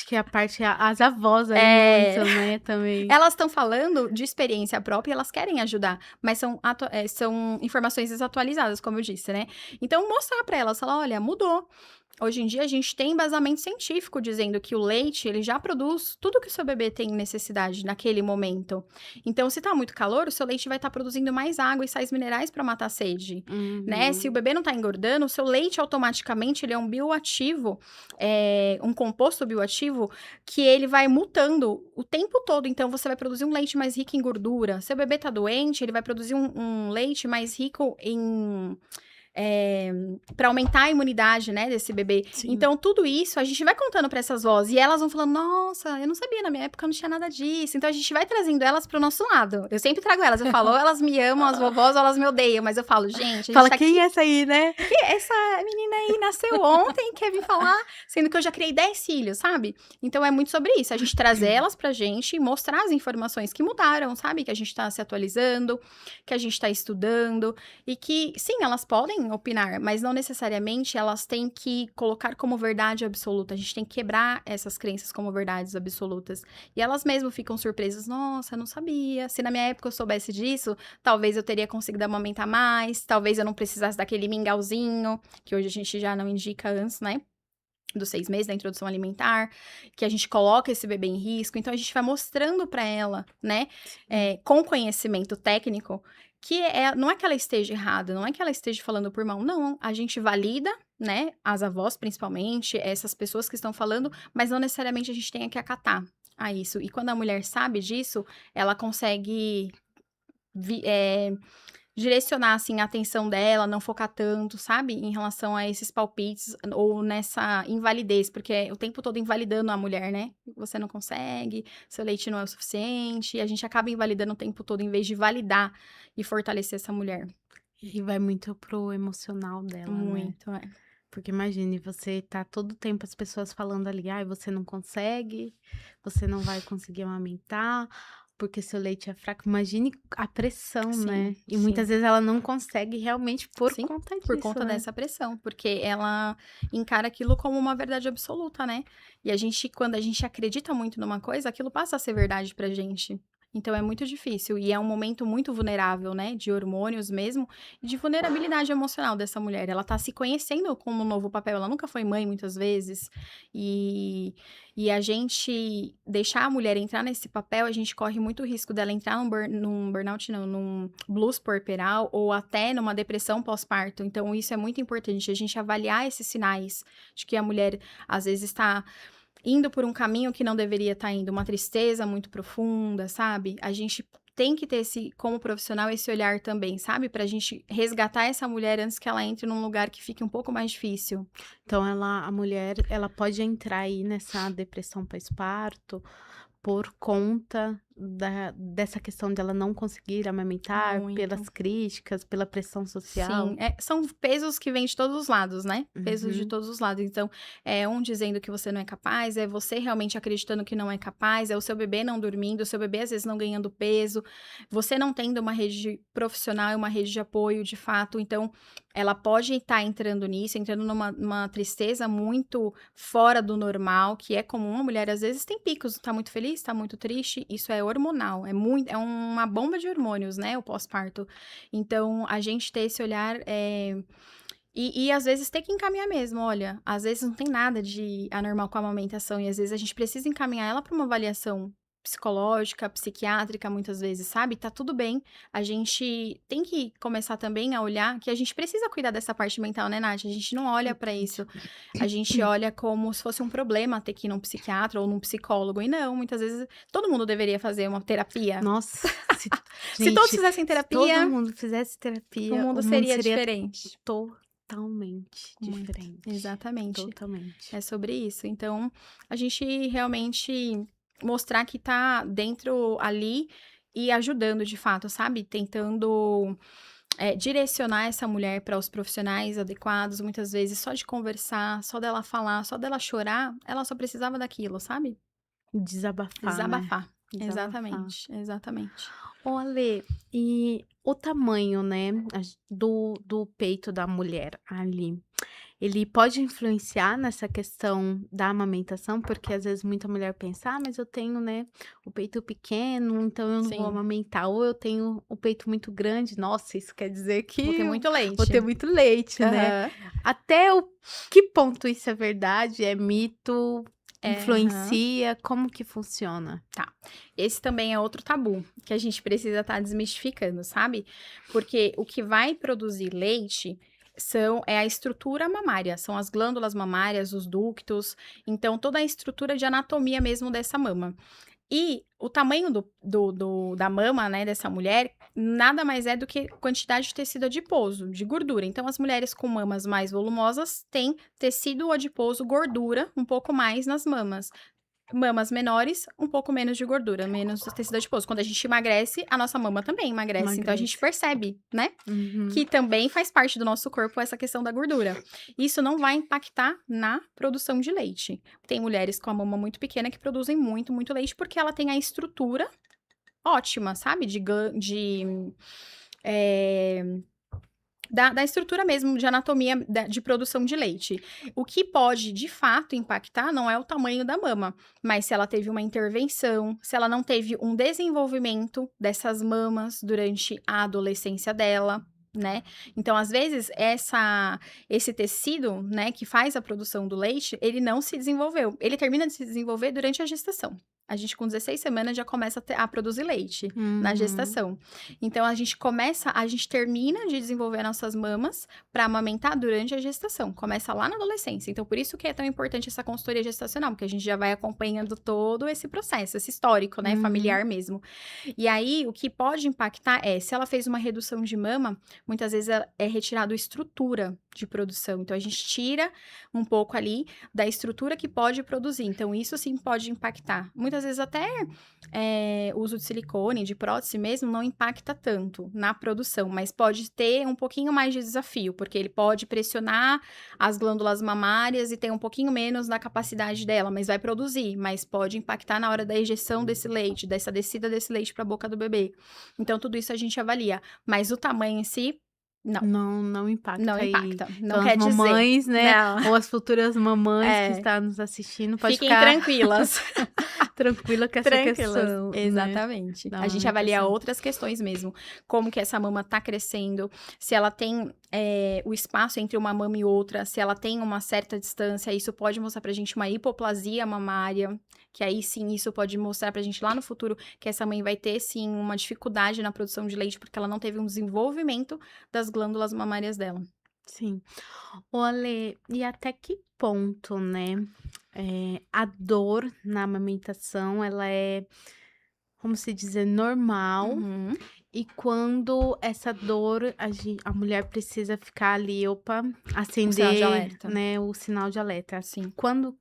que a parte as avós ali é, muito, né, também. elas estão falando de experiência própria e elas querem ajudar, mas são informações desatualizadas, como eu disse, né. Então mostrar pra elas, falar: "Olha, mudou. Hoje em dia a gente tem embasamento científico dizendo que o leite, ele já produz tudo que o seu bebê tem necessidade naquele momento. Então, se tá muito calor, o seu leite vai estar produzindo mais água e sais minerais para matar a sede, né? Se o Uhum. bebê não tá engordando, o seu leite automaticamente ele é um bioativo, um composto bioativo que ele vai mutando o tempo todo. Então, você vai produzir um leite mais rico em gordura. Se o bebê tá doente, ele vai produzir um leite mais rico em para aumentar a imunidade, né, desse bebê. Sim. Então, tudo isso a gente vai contando para essas vozes e elas vão falando: "Nossa, eu não sabia, na minha época não tinha nada disso". Então, a gente vai trazendo elas para o nosso lado. Eu sempre trago elas, eu falo: ou elas me amam, as vovós, ou elas me odeiam, mas eu falo: "Gente, a gente Fala: tá aqui, "Quem é essa aí, né?" que essa menina aí nasceu ontem, quer vir falar", sendo que eu já criei 10 filhos, sabe. Então é muito sobre isso, a gente trazer elas pra gente e mostrar as informações que mudaram, sabe, que a gente tá se atualizando, que a gente tá estudando, e que sim, elas podem opinar, mas não necessariamente elas têm que colocar como verdade absoluta, a gente tem que quebrar essas crenças como verdades absolutas. E elas mesmo ficam surpresas: "Nossa, eu não sabia, se na minha época eu soubesse disso, talvez eu teria conseguido amamentar mais, talvez eu não precisasse daquele mingauzinho", que hoje a gente já não indica antes, né, dos 6 meses da introdução alimentar, que a gente coloca esse bebê em risco. Então a gente vai mostrando para ela, né, Sim. com conhecimento técnico, que não é que ela esteja errada, não é que ela esteja falando por mal, não, a gente valida, né, as avós principalmente, essas pessoas que estão falando, mas não necessariamente a gente tenha que acatar a isso. E quando a mulher sabe disso, ela consegue direcionar, assim, a atenção dela, não focar tanto, sabe, em relação a esses palpites ou nessa invalidez, porque é o tempo todo invalidando a mulher, né. Você não consegue, seu leite não é o suficiente, e a gente acaba invalidando o tempo todo em vez de validar e fortalecer essa mulher. E vai muito pro emocional dela, né. Muito, é. Porque imagine, você tá todo tempo as pessoas falando ali: "Ai, você não consegue, você não vai conseguir amamentar, porque seu leite é fraco". Imagine a pressão, né. Sim, E muitas sim. vezes ela não consegue realmente por Sim, conta por disso, conta né. dessa pressão, porque ela encara aquilo como uma verdade absoluta, né. E a gente quando a gente acredita muito numa coisa, aquilo passa a ser verdade pra gente. Então é muito difícil e é um momento muito vulnerável, né, de hormônios mesmo, e de vulnerabilidade emocional dessa mulher. Ela tá se conhecendo como um novo papel, ela nunca foi mãe muitas vezes, e e a gente deixar a mulher entrar nesse papel, a gente corre muito risco dela entrar num burnout não, num blues puerperal ou até numa depressão pós-parto. Então isso é muito importante, a gente avaliar esses sinais de que a mulher, às vezes, está indo por um caminho que não deveria estar indo, uma tristeza muito profunda, sabe. A gente tem que ter esse como profissional, esse olhar também, sabe, pra gente resgatar essa mulher antes que ela entre num lugar que fique um pouco mais difícil. Então a mulher, ela pode entrar aí nessa depressão pós-parto, por conta dessa questão dela não conseguir amamentar, Muito. pelas críticas, pela pressão Sim, social. são pesos que vêm de todos os lados, né, pesos de Uhum. todos os lados. Então, é um dizendo que você não é capaz, é você realmente acreditando que não é capaz, é o seu bebê não dormindo, o seu bebê às vezes não ganhando peso, você não tendo uma rede profissional e uma rede de apoio de fato, então ela pode estar entrando nisso, entrando numa tristeza muito fora do normal, que é comum, a mulher às vezes tem picos, tá muito feliz, tá muito triste, isso é hormonal, é uma bomba de hormônios, né, o pós-parto. Então, a gente ter esse olhar, e às vezes ter que encaminhar mesmo, olha, às vezes não tem nada de anormal com a amamentação e às vezes a gente precisa encaminhar ela para uma avaliação psicológica, psiquiátrica, muitas vezes, sabe, tá tudo bem. A gente tem que começar também a olhar que a gente precisa cuidar dessa parte mental, né, Nath? A gente não olha pra Verdade. isso, a gente olha como se fosse um problema ter que ir num psiquiatra ou num psicólogo e não, muitas vezes todo mundo deveria fazer uma terapia. Nossa, se Se todos gente, fizessem se todo terapia, mundo fizesse o terapia, mundo o mundo seria seria diferente. totalmente Muito, diferente. exatamente. Totalmente. É sobre isso. Então, a gente realmente mostrar que tá dentro ali e ajudando de fato, sabe? Tentando, direcionar essa mulher para os profissionais adequados, muitas vezes só de conversar, só dela falar, só dela chorar, ela só precisava daquilo, sabe? Desabafar, né. Desabafar. Desabafar. Exatamente, exatamente. Ô Ale, e o tamanho, né, do peito da mulher ali, ele pode influenciar nessa questão da amamentação? Porque às vezes muita mulher pensa: "Ah, mas eu tenho, né, o peito pequeno, então eu não vou Sim, amamentar", ou eu tenho o peito muito grande, nossa, isso quer dizer que vou ter eu muito vou leite. ter muito leite, né. Aham. Até o que ponto isso é verdade, é mito, É, aham. influencia, como que funciona? Tá. Esse também é outro tabu que a gente precisa estar desmistificando, sabe? Porque o que vai produzir leite é a estrutura mamária, são as glândulas mamárias, os ductos, então toda a estrutura de anatomia mesmo dessa mama. E o tamanho da mama, né, dessa mulher, nada mais é do que quantidade de tecido adiposo, de gordura. Então, as mulheres com mamas mais volumosas têm tecido adiposo, gordura, um pouco mais nas mamas. Mamas menores, um pouco menos de gordura, menos tecido adiposo. Quando a gente emagrece, a nossa mama também emagrece. Então, a gente Emagrece. percebe, né, Uhum. que também faz parte do nosso corpo essa questão da gordura. Isso não vai impactar na produção de leite. Tem mulheres com a mama muito pequena que produzem muito, muito leite, porque ela tem a estrutura ótima, sabe, eh, da estrutura mesmo de anatomia de produção de leite. O que pode, de fato, impactar não é o tamanho da mama, mas se ela teve uma intervenção, se ela não teve um desenvolvimento dessas mamas durante a adolescência dela, né. Então, às vezes, esse tecido, né, que faz a produção do leite, ele não se desenvolveu. Ele termina de se desenvolver durante a gestação. A gente com 16 semanas já começa a produzir leite na Uhum. gestação. Então a gente termina de desenvolver nossas mamas para amamentar durante a gestação. Começa lá na adolescência. Então por isso que é tão importante essa consultoria gestacional, porque a gente já vai acompanhando todo esse processo, esse histórico, né, Uhum. familiar mesmo. E aí o que pode impactar se ela fez uma redução de mama, muitas vezes é retirado estrutura de produção. Então a gente tira um pouco ali da estrutura que pode produzir. Então, isso sim pode impactar. Muitas vezes até o uso de silicone, de prótese mesmo, não impacta tanto na produção, mas pode ter um pouquinho mais de desafio, porque ele pode pressionar as glândulas mamárias e ter um pouquinho menos na capacidade dela, mas vai produzir, mas pode impactar na hora da ejeção desse leite, dessa descida desse leite para a boca do bebê. Então, tudo isso a gente avalia, mas o tamanho em si, não. Não Não impacta aí. impacta, não Então as quer dizer. mamães, né, Não. ou as futuras mamães que É, estão nos assistindo, pode fiquem ficar tranquilas. tranquila com essa Tranquilas, questão, né, exatamente. da A gente avalia amamentação. outras questões mesmo, como que essa mama tá crescendo, se ela tem o espaço entre uma mama e outra, se ela tem uma certa distância, isso pode mostrar pra gente uma hipoplasia mamária, que aí sim, isso pode mostrar pra gente lá no futuro que essa mãe vai ter sim uma dificuldade na produção de leite, porque ela não teve um desenvolvimento das glândulas mamárias dela. Sim. Ô Ale, e até que ponto, né, a dor na amamentação ela é, como se dizer, normal, Uhum. e quando essa dor a mulher precisa ficar ali, opa, Um sinal de acender, alerta. né, o sinal de alerta. Sim. Quando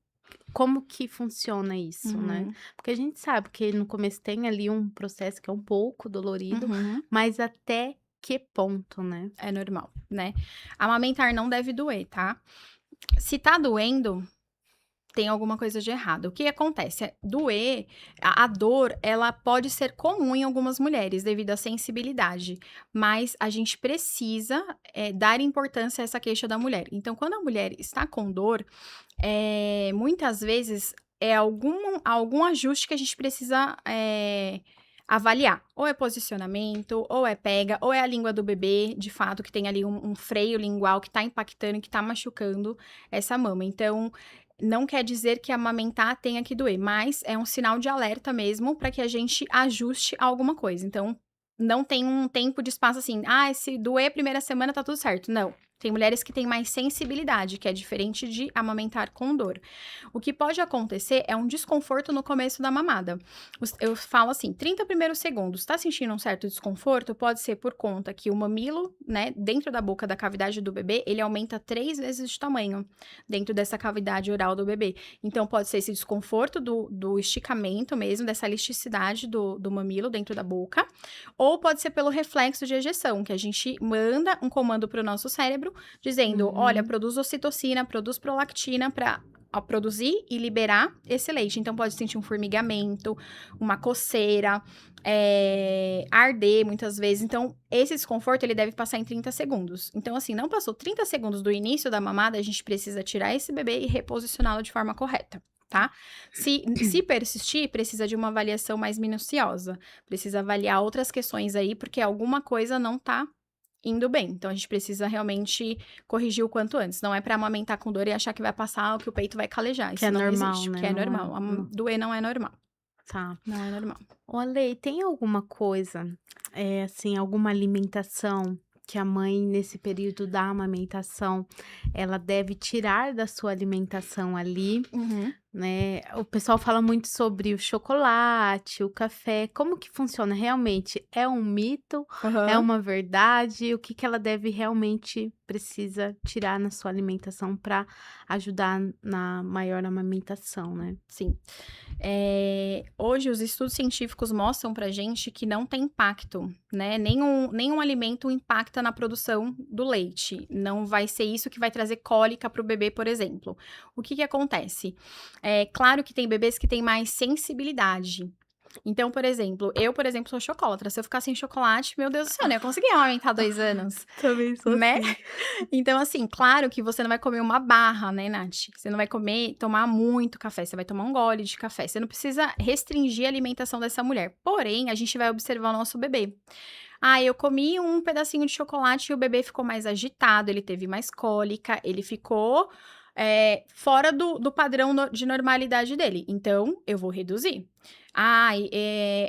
como que funciona isso, né? Uhum. Porque a gente sabe que no começo tem ali um processo que é um pouco dolorido, Uhum. mas até que ponto, né? É normal, né? Amamentar não deve doer, tá? Se tá doendo, tem alguma coisa de errado. O que acontece? Doer, a dor, ela pode ser comum em algumas mulheres devido à sensibilidade, mas a gente precisa dar importância a essa queixa da mulher. Então, quando a mulher está com dor, muitas vezes é algum ajuste que a gente precisa avaliar. Ou é posicionamento, ou é pega, ou é a língua do bebê, de fato, que tem ali um freio lingual que está impactando, que está machucando essa mama. Então, não quer dizer que amamentar tenha que doer, mas é um sinal de alerta mesmo para que a gente ajuste alguma coisa. Então, não tem um tempo de espaço assim, se doer a primeira semana tá tudo certo. Não. Tem mulheres que têm mais sensibilidade, que é diferente de amamentar com dor. O que pode acontecer é um desconforto no começo da mamada. Eu falo assim, 30 primeiros segundos, tá sentindo um certo desconforto? Pode ser por conta que o mamilo, né, dentro da boca da cavidade do bebê, ele aumenta 3 vezes de tamanho dentro dessa cavidade oral do bebê. Então, pode ser esse desconforto do esticamento mesmo, dessa elasticidade do mamilo dentro da boca, ou pode ser pelo reflexo de ejeção, que a gente manda um comando para o nosso cérebro, dizendo, olha, Uhum. produz ocitocina, produz prolactina para produzir e liberar esse leite. Então, pode sentir um formigamento, uma coceira, arder muitas vezes. Então, esse desconforto, ele deve passar em 30 segundos. Então, assim, não passou 30 segundos do início da mamada, a gente precisa tirar esse bebê e reposicioná-lo de forma correta, tá? Se persistir, precisa de uma avaliação mais minuciosa. Precisa avaliar outras questões aí, porque alguma coisa não tá indo bem. Então, a gente precisa realmente corrigir o quanto antes. Não é para amamentar com dor e achar que vai passar ou que o peito vai calejar. Que é Isso não normal, existe, né? porque é Não é. normal. Doer não é normal. Tá. Não é normal. Olha, e tem alguma coisa, assim, alguma alimentação que a mãe, nesse período da amamentação, ela deve tirar da sua alimentação ali, Uhum. né? O pessoal fala muito sobre o chocolate, o café. Como que funciona? Realmente é um mito? É Aham. uma verdade? O que que ela deve realmente precisa tirar na sua alimentação para ajudar na maior amamentação, né? Sim. Hoje, os estudos científicos mostram pra gente que não tem impacto, né? Nenhum alimento impacta na produção do leite. Não vai ser isso que vai trazer cólica pro bebê, por exemplo. O que que acontece? É claro que tem bebês que têm mais sensibilidade. Então, por exemplo, sou chocolatra. Se eu ficar sem chocolate, meu Deus do céu, eu não ia conseguir amamentar 2 anos, Também sou né? assim. Então, assim, claro que você não vai comer uma barra, né, Nath? Você não vai tomar muito café, você vai tomar um gole de café. Você não precisa restringir a alimentação dessa mulher. Porém, a gente vai observar o nosso bebê. Eu comi um pedacinho de chocolate e o bebê ficou mais agitado, ele teve mais cólica, ele ficou fora do padrão de normalidade dele. Então, eu vou reduzir. Ai,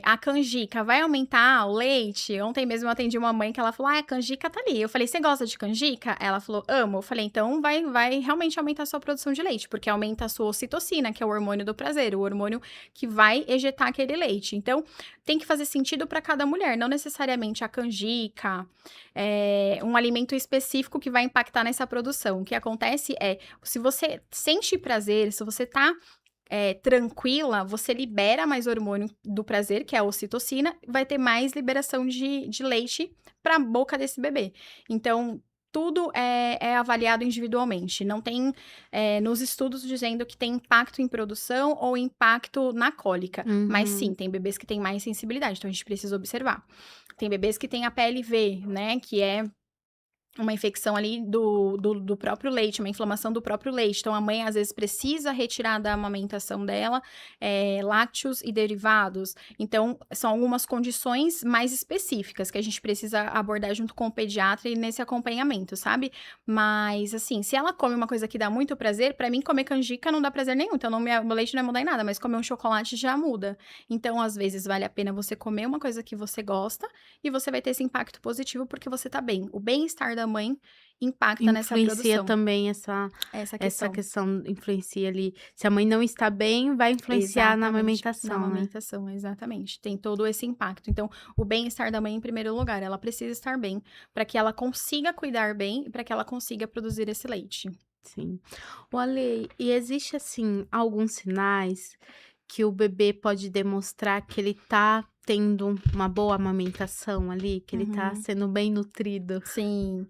a canjica vai aumentar o leite? Ontem mesmo eu atendi uma mãe que ela falou: "Ah, a canjica tá ali". Eu falei: "Você gosta de canjica?" Ela falou: "Amo". Eu falei: "Então vai realmente aumentar a sua produção de leite, porque aumenta a sua ocitocina, que é o hormônio do prazer, o hormônio que vai ejetar aquele leite". Então, tem que fazer sentido para cada mulher, não necessariamente a canjica, um alimento específico que vai impactar nessa produção. O que acontece é, se você sente prazer, se você tá tranquila, você libera mais hormônio do prazer, que é a ocitocina, vai ter mais liberação de leite para a boca desse bebê. Então, tudo é avaliado individualmente. Não tem, nos estudos dizendo que tem impacto em produção ou impacto na cólica. Mas sim, Uhum. tem bebês que têm mais sensibilidade, então a gente precisa observar. Tem bebês que têm a PLV, né, que é uma infecção ali do próprio leite, uma inflamação do próprio leite. Então, a mãe, às vezes, precisa retirar da amamentação dela, lácteos e derivados. Então, são algumas condições mais específicas que a gente precisa abordar junto com o pediatra e nesse acompanhamento, sabe? Mas, assim, se ela come uma coisa que dá muito prazer, pra mim, comer canjica não dá prazer nenhum. Então, meu leite não vai mudar em nada, mas comer um chocolate já muda. Então, às vezes, vale a pena você comer uma coisa que você gosta e você vai ter esse impacto positivo porque você tá bem. O bem-estar da mãe impacta nessa Influencia produção. também essa Essa essa questão. questão influencia ali se a mãe não está bem, vai influenciar na Exatamente, na amamentação, né. amamentação, exatamente. Tem todo esse impacto. Então, o bem-estar da mãe em primeiro lugar, ela precisa estar bem, para que ela consiga cuidar bem e para que ela consiga produzir esse leite. Sim. O Ale, e existe, assim, alguns sinais que o bebê pode demonstrar que ele tá tendo uma boa amamentação ali, que ele tá Uhum. sendo bem nutrido? Sim.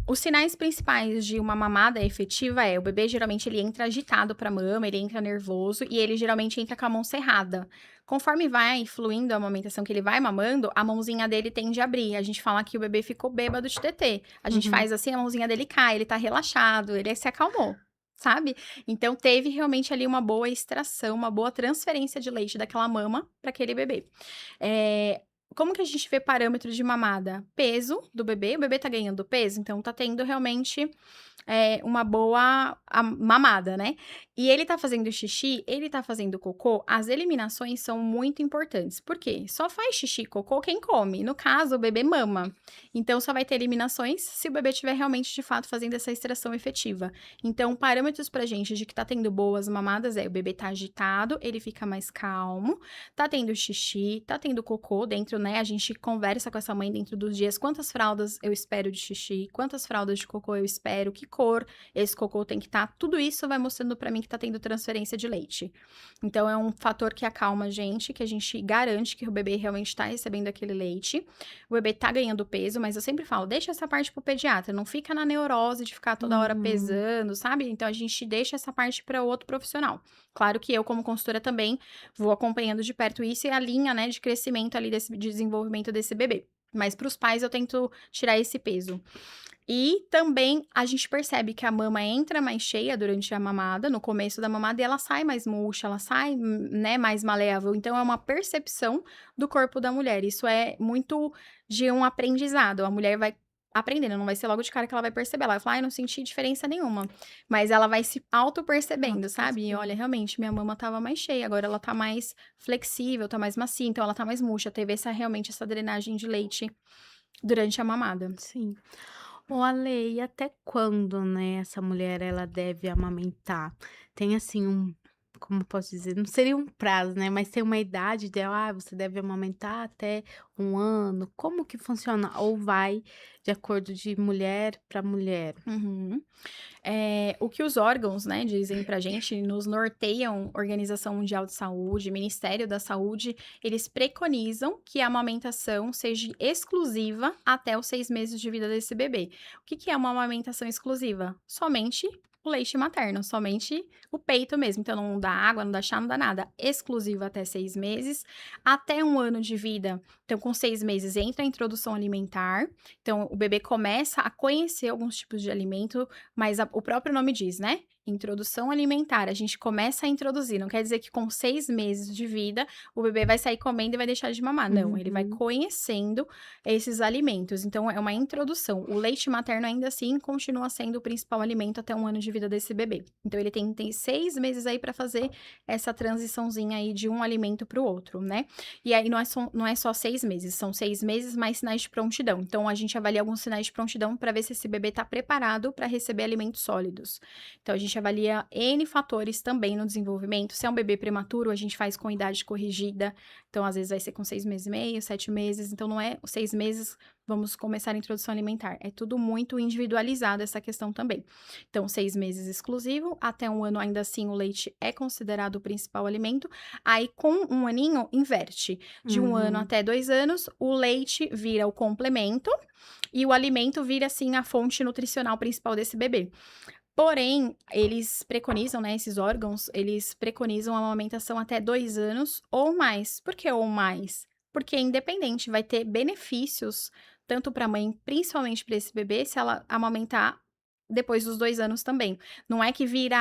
Os sinais principais de uma mamada efetiva o bebê geralmente ele entra agitado pra mama, ele entra nervoso e ele geralmente entra com a mão cerrada. Conforme vai fluindo a amamentação que ele vai mamando, a mãozinha dele tende a abrir. A gente fala que o bebê ficou bêbado de tetê. A gente Uhum. faz assim, a mãozinha dele cai, ele tá relaxado, ele se acalmou, sabe? Então teve realmente ali uma boa extração, uma boa transferência de leite daquela mama para aquele bebê. Eh, Como que a gente vê parâmetros de mamada? Peso do bebê, o bebê tá ganhando peso, então tá tendo realmente, uma boa mamada, né. E ele tá fazendo xixi, ele tá fazendo cocô, as eliminações são muito importantes. Por quê? Só faz xixi e cocô quem come, no caso o bebê mama. Então só vai ter eliminações se o bebê estiver realmente de fato fazendo essa extração efetiva. Então parâmetros pra gente de que tá tendo boas mamadas o bebê tá agitado, ele fica mais calmo, tá tendo xixi, tá tendo cocô dentro, né, a gente conversa com essa mãe dentro dos dias, quantas fraldas eu espero de xixi, quantas fraldas de cocô eu espero, que cor esse cocô tem que estar, tudo isso vai mostrando pra mim que tá tendo transferência de leite. Então é um fator que acalma a gente, que a gente garante que o bebê realmente tá recebendo aquele leite. O bebê tá ganhando peso, mas eu sempre falo, deixa essa parte pro pediatra, não fica na neurose de ficar toda hora Uhum. pesando, sabe? Então a gente deixa essa parte para outro profissional. Claro que eu, como consultora, também vou acompanhando de perto isso e a linha, né, de crescimento ali desse de desenvolvimento desse bebê. Mas para os pais eu tento tirar esse peso. E também a gente percebe que a mama entra mais cheia durante a mamada, no começo da mamada, e ela sai mais murcha, ela sai, né, mais maleável. Então é uma percepção do corpo da mulher. Isso é muito de um aprendizado. A mulher vai aprendendo, não vai ser logo de cara que ela vai perceber. Ela vai falar, ai, não senti diferença nenhuma. Mas ela vai se auto-percebendo, sabe? E olha, Autopercebendo. realmente, minha mama tava mais cheia, agora ela tá mais flexível, tá mais macia, então ela tá mais murcha. Teve realmente essa drenagem de leite durante a mamada. Sim. O Ale, e até quando, né, essa mulher ela deve amamentar? Tem assim como eu posso dizer, não seria um prazo, né, mas tem uma idade dela, você deve amamentar até 1 ano, como que funciona? Ou vai de acordo de mulher para mulher? Uhum. O que os órgãos, né, dizem pra gente, nos norteiam, Organização Mundial de Saúde, Ministério da Saúde, eles preconizam que a amamentação seja exclusiva até os 6 meses de vida desse bebê. O que que é uma amamentação exclusiva? Somente o leite materno, somente o peito mesmo. Então, não dá água, não dá chá, não dá nada. Exclusivo até 6 meses. Até 1 ano de vida, então com 6 meses entra a introdução alimentar. Então, o bebê começa a conhecer alguns tipos de alimento, mas o próprio nome diz, né? Introdução alimentar, a gente começa a introduzir, não quer dizer que com 6 meses de vida, o bebê vai sair comendo e vai deixar de mamar, não, ele vai Uhum. conhecendo esses alimentos, então é uma introdução. O leite materno ainda assim continua sendo o principal alimento até 1 ano de vida desse bebê. Então ele tem 6 meses aí para fazer essa transiçãozinha aí de um alimento para o outro, né. E aí não é só 6 meses, são 6 meses mais sinais de prontidão. Então a gente avalia alguns sinais de prontidão para ver se esse bebê está preparado para receber alimentos sólidos. Então a gente avalia N fatores também no desenvolvimento. Se é um bebê prematuro, a gente faz com idade corrigida. Então às vezes vai ser com 6 meses e meio, 7 meses. Então não é os 6 meses, vamos começar a introdução alimentar. É tudo muito individualizado essa questão também. Então 6 meses exclusivo, até 1 ano ainda assim o leite é considerado o principal alimento. Aí com 1 aninho inverte. De 1 ano Uhum. até 2 anos, o leite vira o complemento e o alimento vira, assim, a fonte nutricional principal desse bebê. Porém, eles preconizam, né, esses órgãos, eles preconizam a amamentação até 2 anos ou mais. Por que ou mais? Porque é independente, vai ter benefícios tanto para a mãe, principalmente para esse bebê, se ela amamentar depois dos 2 anos também. Não é que vira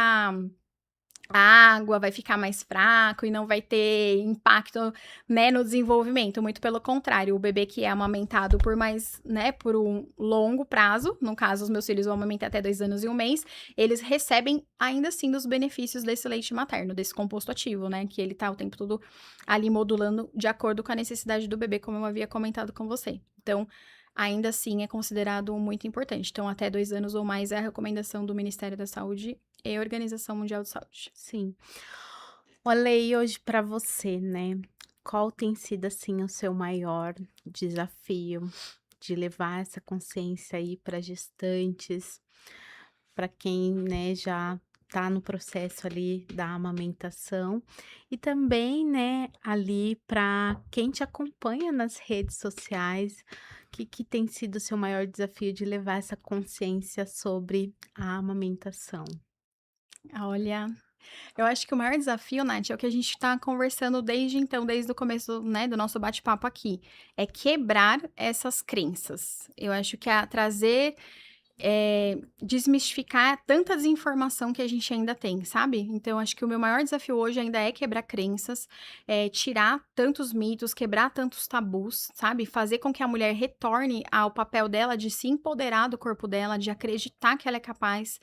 a água, vai ficar mais fraco e não vai ter impacto, né, no desenvolvimento, muito pelo contrário, o bebê que é amamentado por mais, né, por um longo prazo, no caso os meus filhos vão amamentar até 2 anos e 1 mês, eles recebem ainda assim dos benefícios desse leite materno, desse composto ativo, né, que ele tá o tempo todo ali modulando de acordo com a necessidade do bebê, como eu havia comentado com você. Então, ainda assim é considerado muito importante. Então, até 2 anos ou mais é a recomendação do Ministério da Saúde e Organização Mundial de Saúde. Sim. Olha aí hoje para você, né, qual tem sido, assim, o seu maior desafio de levar essa consciência aí para gestantes, para quem, né, já tá no processo ali da amamentação e também, né, ali para quem te acompanha nas redes sociais, que tem sido o seu maior desafio de levar essa consciência sobre a amamentação? Olha, eu acho que o maior desafio, Nath, é o que a gente tá conversando desde então, desde o começo, né, do nosso bate-papo aqui, é quebrar essas crenças. Eu acho que trazer desmistificar tanta desinformação que a gente ainda tem, sabe. Então acho que o meu maior desafio hoje ainda é quebrar crenças, tirar tantos mitos, quebrar tantos tabus, sabe, fazer com que a mulher retorne ao papel dela de se empoderar do corpo dela, de acreditar que ela é capaz,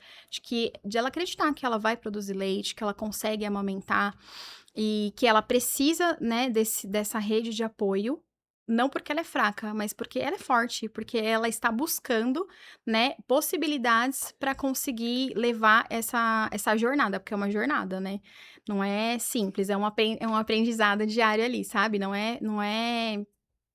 de ela acreditar que ela vai produzir leite, que ela consegue amamentar, e que ela precisa, né, dessa rede de apoio, não porque ela é fraca, mas porque ela é forte, porque ela está buscando, né, possibilidades para conseguir levar essa jornada, porque é uma jornada, né, não é simples, é um aprendizado diário ali, sabe, não é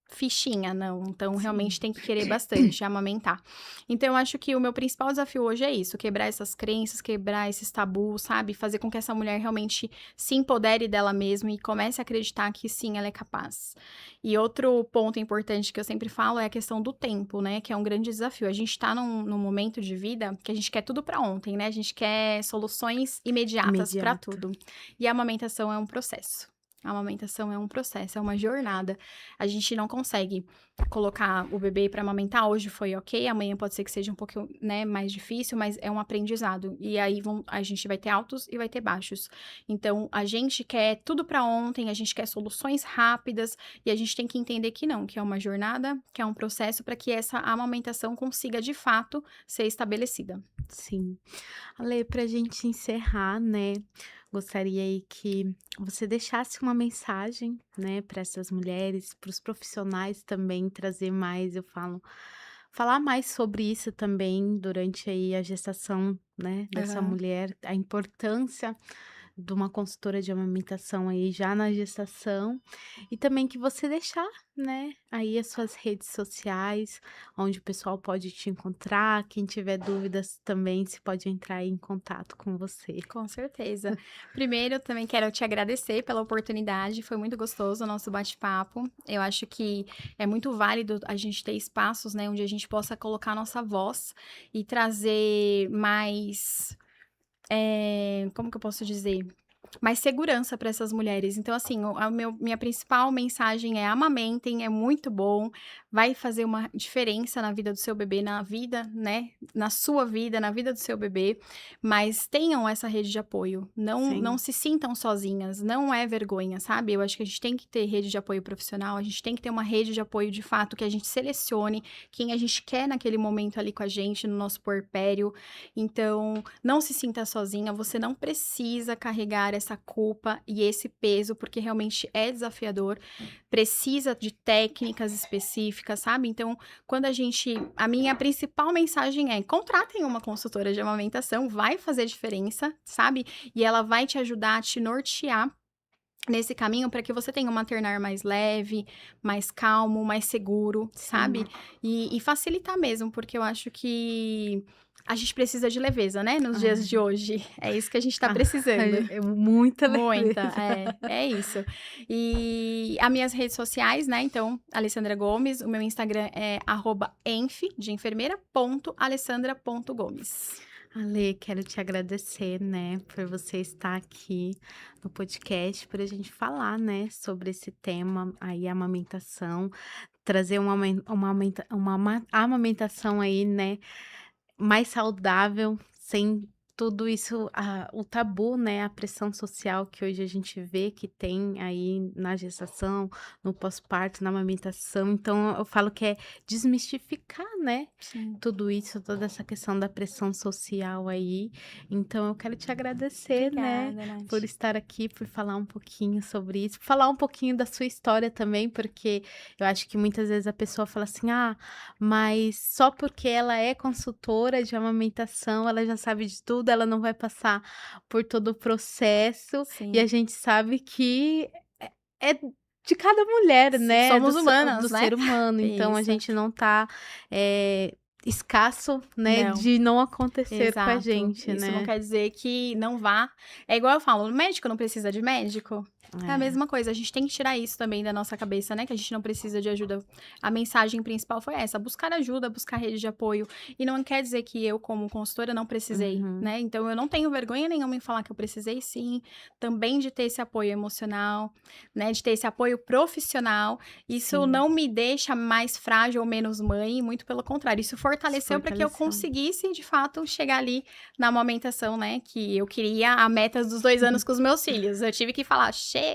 fichinha, não. Então, Sim. realmente tem que querer bastante amamentar. Então, eu acho que o meu principal desafio hoje é isso, quebrar essas crenças, quebrar esses tabus, sabe? Fazer com que essa mulher realmente se empodere dela mesma e comece a acreditar que sim, ela é capaz. E outro ponto importante que eu sempre falo é a questão do tempo, né? Que é um grande desafio. A gente tá num momento de vida que a gente quer tudo pra ontem, né? A gente quer soluções imediatas pra Imediata. tudo. E a amamentação é um processo. A amamentação é um processo, é uma jornada. A gente não consegue colocar o bebê para amamentar. Hoje foi ok, amanhã pode ser que seja um pouco, né, mais difícil, mas é um aprendizado. E aí a gente vai ter altos e vai ter baixos. Então, a gente quer tudo para ontem, a gente quer soluções rápidas e a gente tem que entender que não, que é uma jornada, que é um processo para que essa amamentação consiga de fato ser estabelecida. Sim. Ale, para a gente encerrar, né, gostaria aí que você deixasse uma mensagem, né, para essas mulheres, para os profissionais também trazer mais, eu falo, falar mais sobre isso também durante aí a gestação, né, dessa Aham. mulher, a importância de uma consultora de amamentação aí já na gestação, e também que você deixar, né, aí as suas redes sociais, onde o pessoal pode te encontrar, quem tiver dúvidas também se pode entrar aí em contato com você. Com certeza. Primeiro, eu também quero te agradecer pela oportunidade, foi muito gostoso o nosso bate-papo. Eu acho que é muito válido a gente ter espaços, né, onde a gente possa colocar a nossa voz e trazer mais, como que eu posso dizer? Mais segurança para essas mulheres. Então, assim, minha principal mensagem é amamentem, é muito bom, vai fazer uma diferença na vida do seu bebê, na vida, né, na sua vida, na vida do seu bebê, mas tenham essa rede de apoio, não Sim. se sintam sozinhas, não é vergonha, sabe. Eu acho que a gente tem que ter rede de apoio profissional, a gente tem que ter uma rede de apoio de fato, que a gente selecione quem a gente quer naquele momento ali com a gente, no nosso puerpério. Então, não se sinta sozinha, você não precisa carregar essa culpa e esse peso, porque realmente é desafiador, precisa de técnicas específicas, sabe. Então, a minha principal mensagem é: contratem uma consultora de amamentação, vai fazer diferença, sabe, e ela vai te ajudar a te nortear nesse caminho para que você tenha um maternar mais leve, mais calmo, mais seguro, Sim. sabe. E facilitar mesmo, porque eu acho que a gente precisa de leveza, né, nos dias de Ai. hoje. É isso que a gente tá Ah, precisando. é muita Muita, leveza. é isso. E as minhas redes sociais, né, então, Alessandra Gomes, o meu Instagram é @enf, de enfermeira, .alessandra.gomes. Ale, quero te agradecer, né, por você estar aqui no podcast, por a gente falar, né, sobre esse tema aí, amamentação, trazer uma amamentação aí, né, mais saudável, sem tudo isso, o tabu, né, a pressão social que hoje a gente vê que tem aí na gestação, no pós-parto, na amamentação. Então eu falo que é desmistificar, né, Sim. tudo isso, toda essa questão da pressão social aí. Então eu quero te agradecer, né, Obrigada, por Nath. estar aqui, por falar um pouquinho sobre isso, falar um pouquinho da sua história também, porque eu acho que muitas vezes a pessoa fala assim: "Ah, mas só porque ela é consultora de amamentação, ela já sabe de tudo, ela não vai passar por todo o processo", e a Sim. gente sabe que é de cada mulher, né, Somos do humanas, né. ser humano, então a Isso. gente não tá, escasso, né, Não. de não acontecer com a Exato. gente, Isso não né. quer dizer que não vá. É igual eu falo, o médico não precisa de médico? É a É, mesma coisa, a gente tem que tirar isso também da nossa cabeça, né, que a gente não precisa de ajuda. A mensagem principal foi essa: buscar ajuda, buscar rede de apoio. E não quer dizer que eu, como consultora, não precisei, uhum, né. Então eu não tenho vergonha nenhuma em falar que eu precisei sim, também de ter esse apoio emocional, né, de ter esse apoio profissional. Isso sim, não me deixa mais frágil ou menos mãe, muito pelo contrário, isso se fortaleceu para que eu fortaleceu. conseguisse, de fato, chegar ali na amamentação, né, que eu queria a meta dos 2 anos com os meus filhos. Eu tive que falar: "Chega".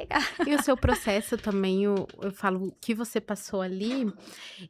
E o seu processo também, eu falo, o que você passou ali,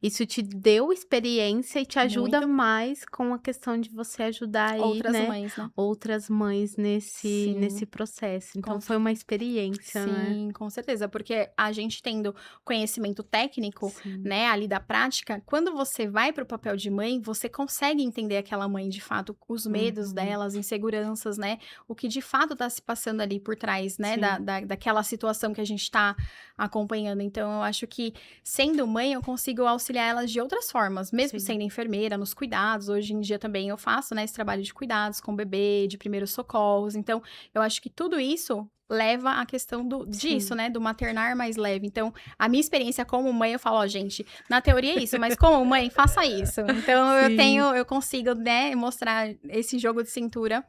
isso te deu experiência e te ajuda Muito. mais com a questão de você ajudar aí, Outras né, mães, né. outras mães nesse Sim, processo. com Então foi uma experiência, né. sim, com certeza, porque a gente tendo conhecimento técnico, Sim. né, ali da prática, quando você vai para o papel de mãe, você consegue entender aquela mãe de fato, os medos Uhum. dela, as inseguranças, né, o que de fato tá se passando ali por trás, né, Sim, daquela situação que a gente tá acompanhando. Então eu acho que, sendo mãe, eu consigo auxiliar elas de outras formas, mesmo sim, sendo enfermeira, nos cuidados. Hoje em dia também eu faço, né, esse trabalho de cuidados com o bebê, de primeiros socorros. Então eu acho que tudo isso leva à questão disso, sim. né, do maternar mais leve. Então, a minha experiência como mãe, eu falo: "Ó, gente, na teoria é isso, mas como mãe, faça isso". Então Sim, eu consigo, né, mostrar esse jogo de cintura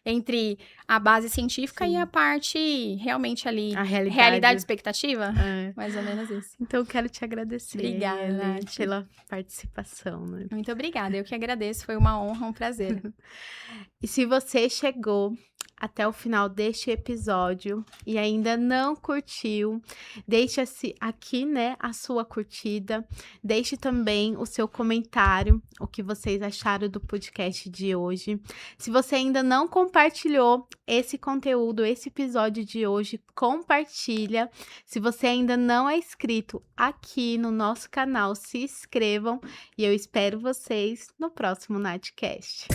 entre a base científica e a sim. parte realmente ali, A realidade e realidade expectativa, é. mais ou menos isso. Então eu quero te agradecer, Obrigada, Eli, Nath. pela participação, né. Muito obrigada, eu que agradeço, foi uma honra, um prazer. E se você chegou até o final deste episódio e ainda não curtiu, deixe aqui, né, a sua curtida, deixe também o seu comentário, o que vocês acharam do podcast de hoje. Se você ainda não compartilhou esse conteúdo, esse episódio de hoje, compartilha. Se você ainda não é inscrito aqui no nosso canal, se inscrevam e eu espero vocês no próximo Natcast.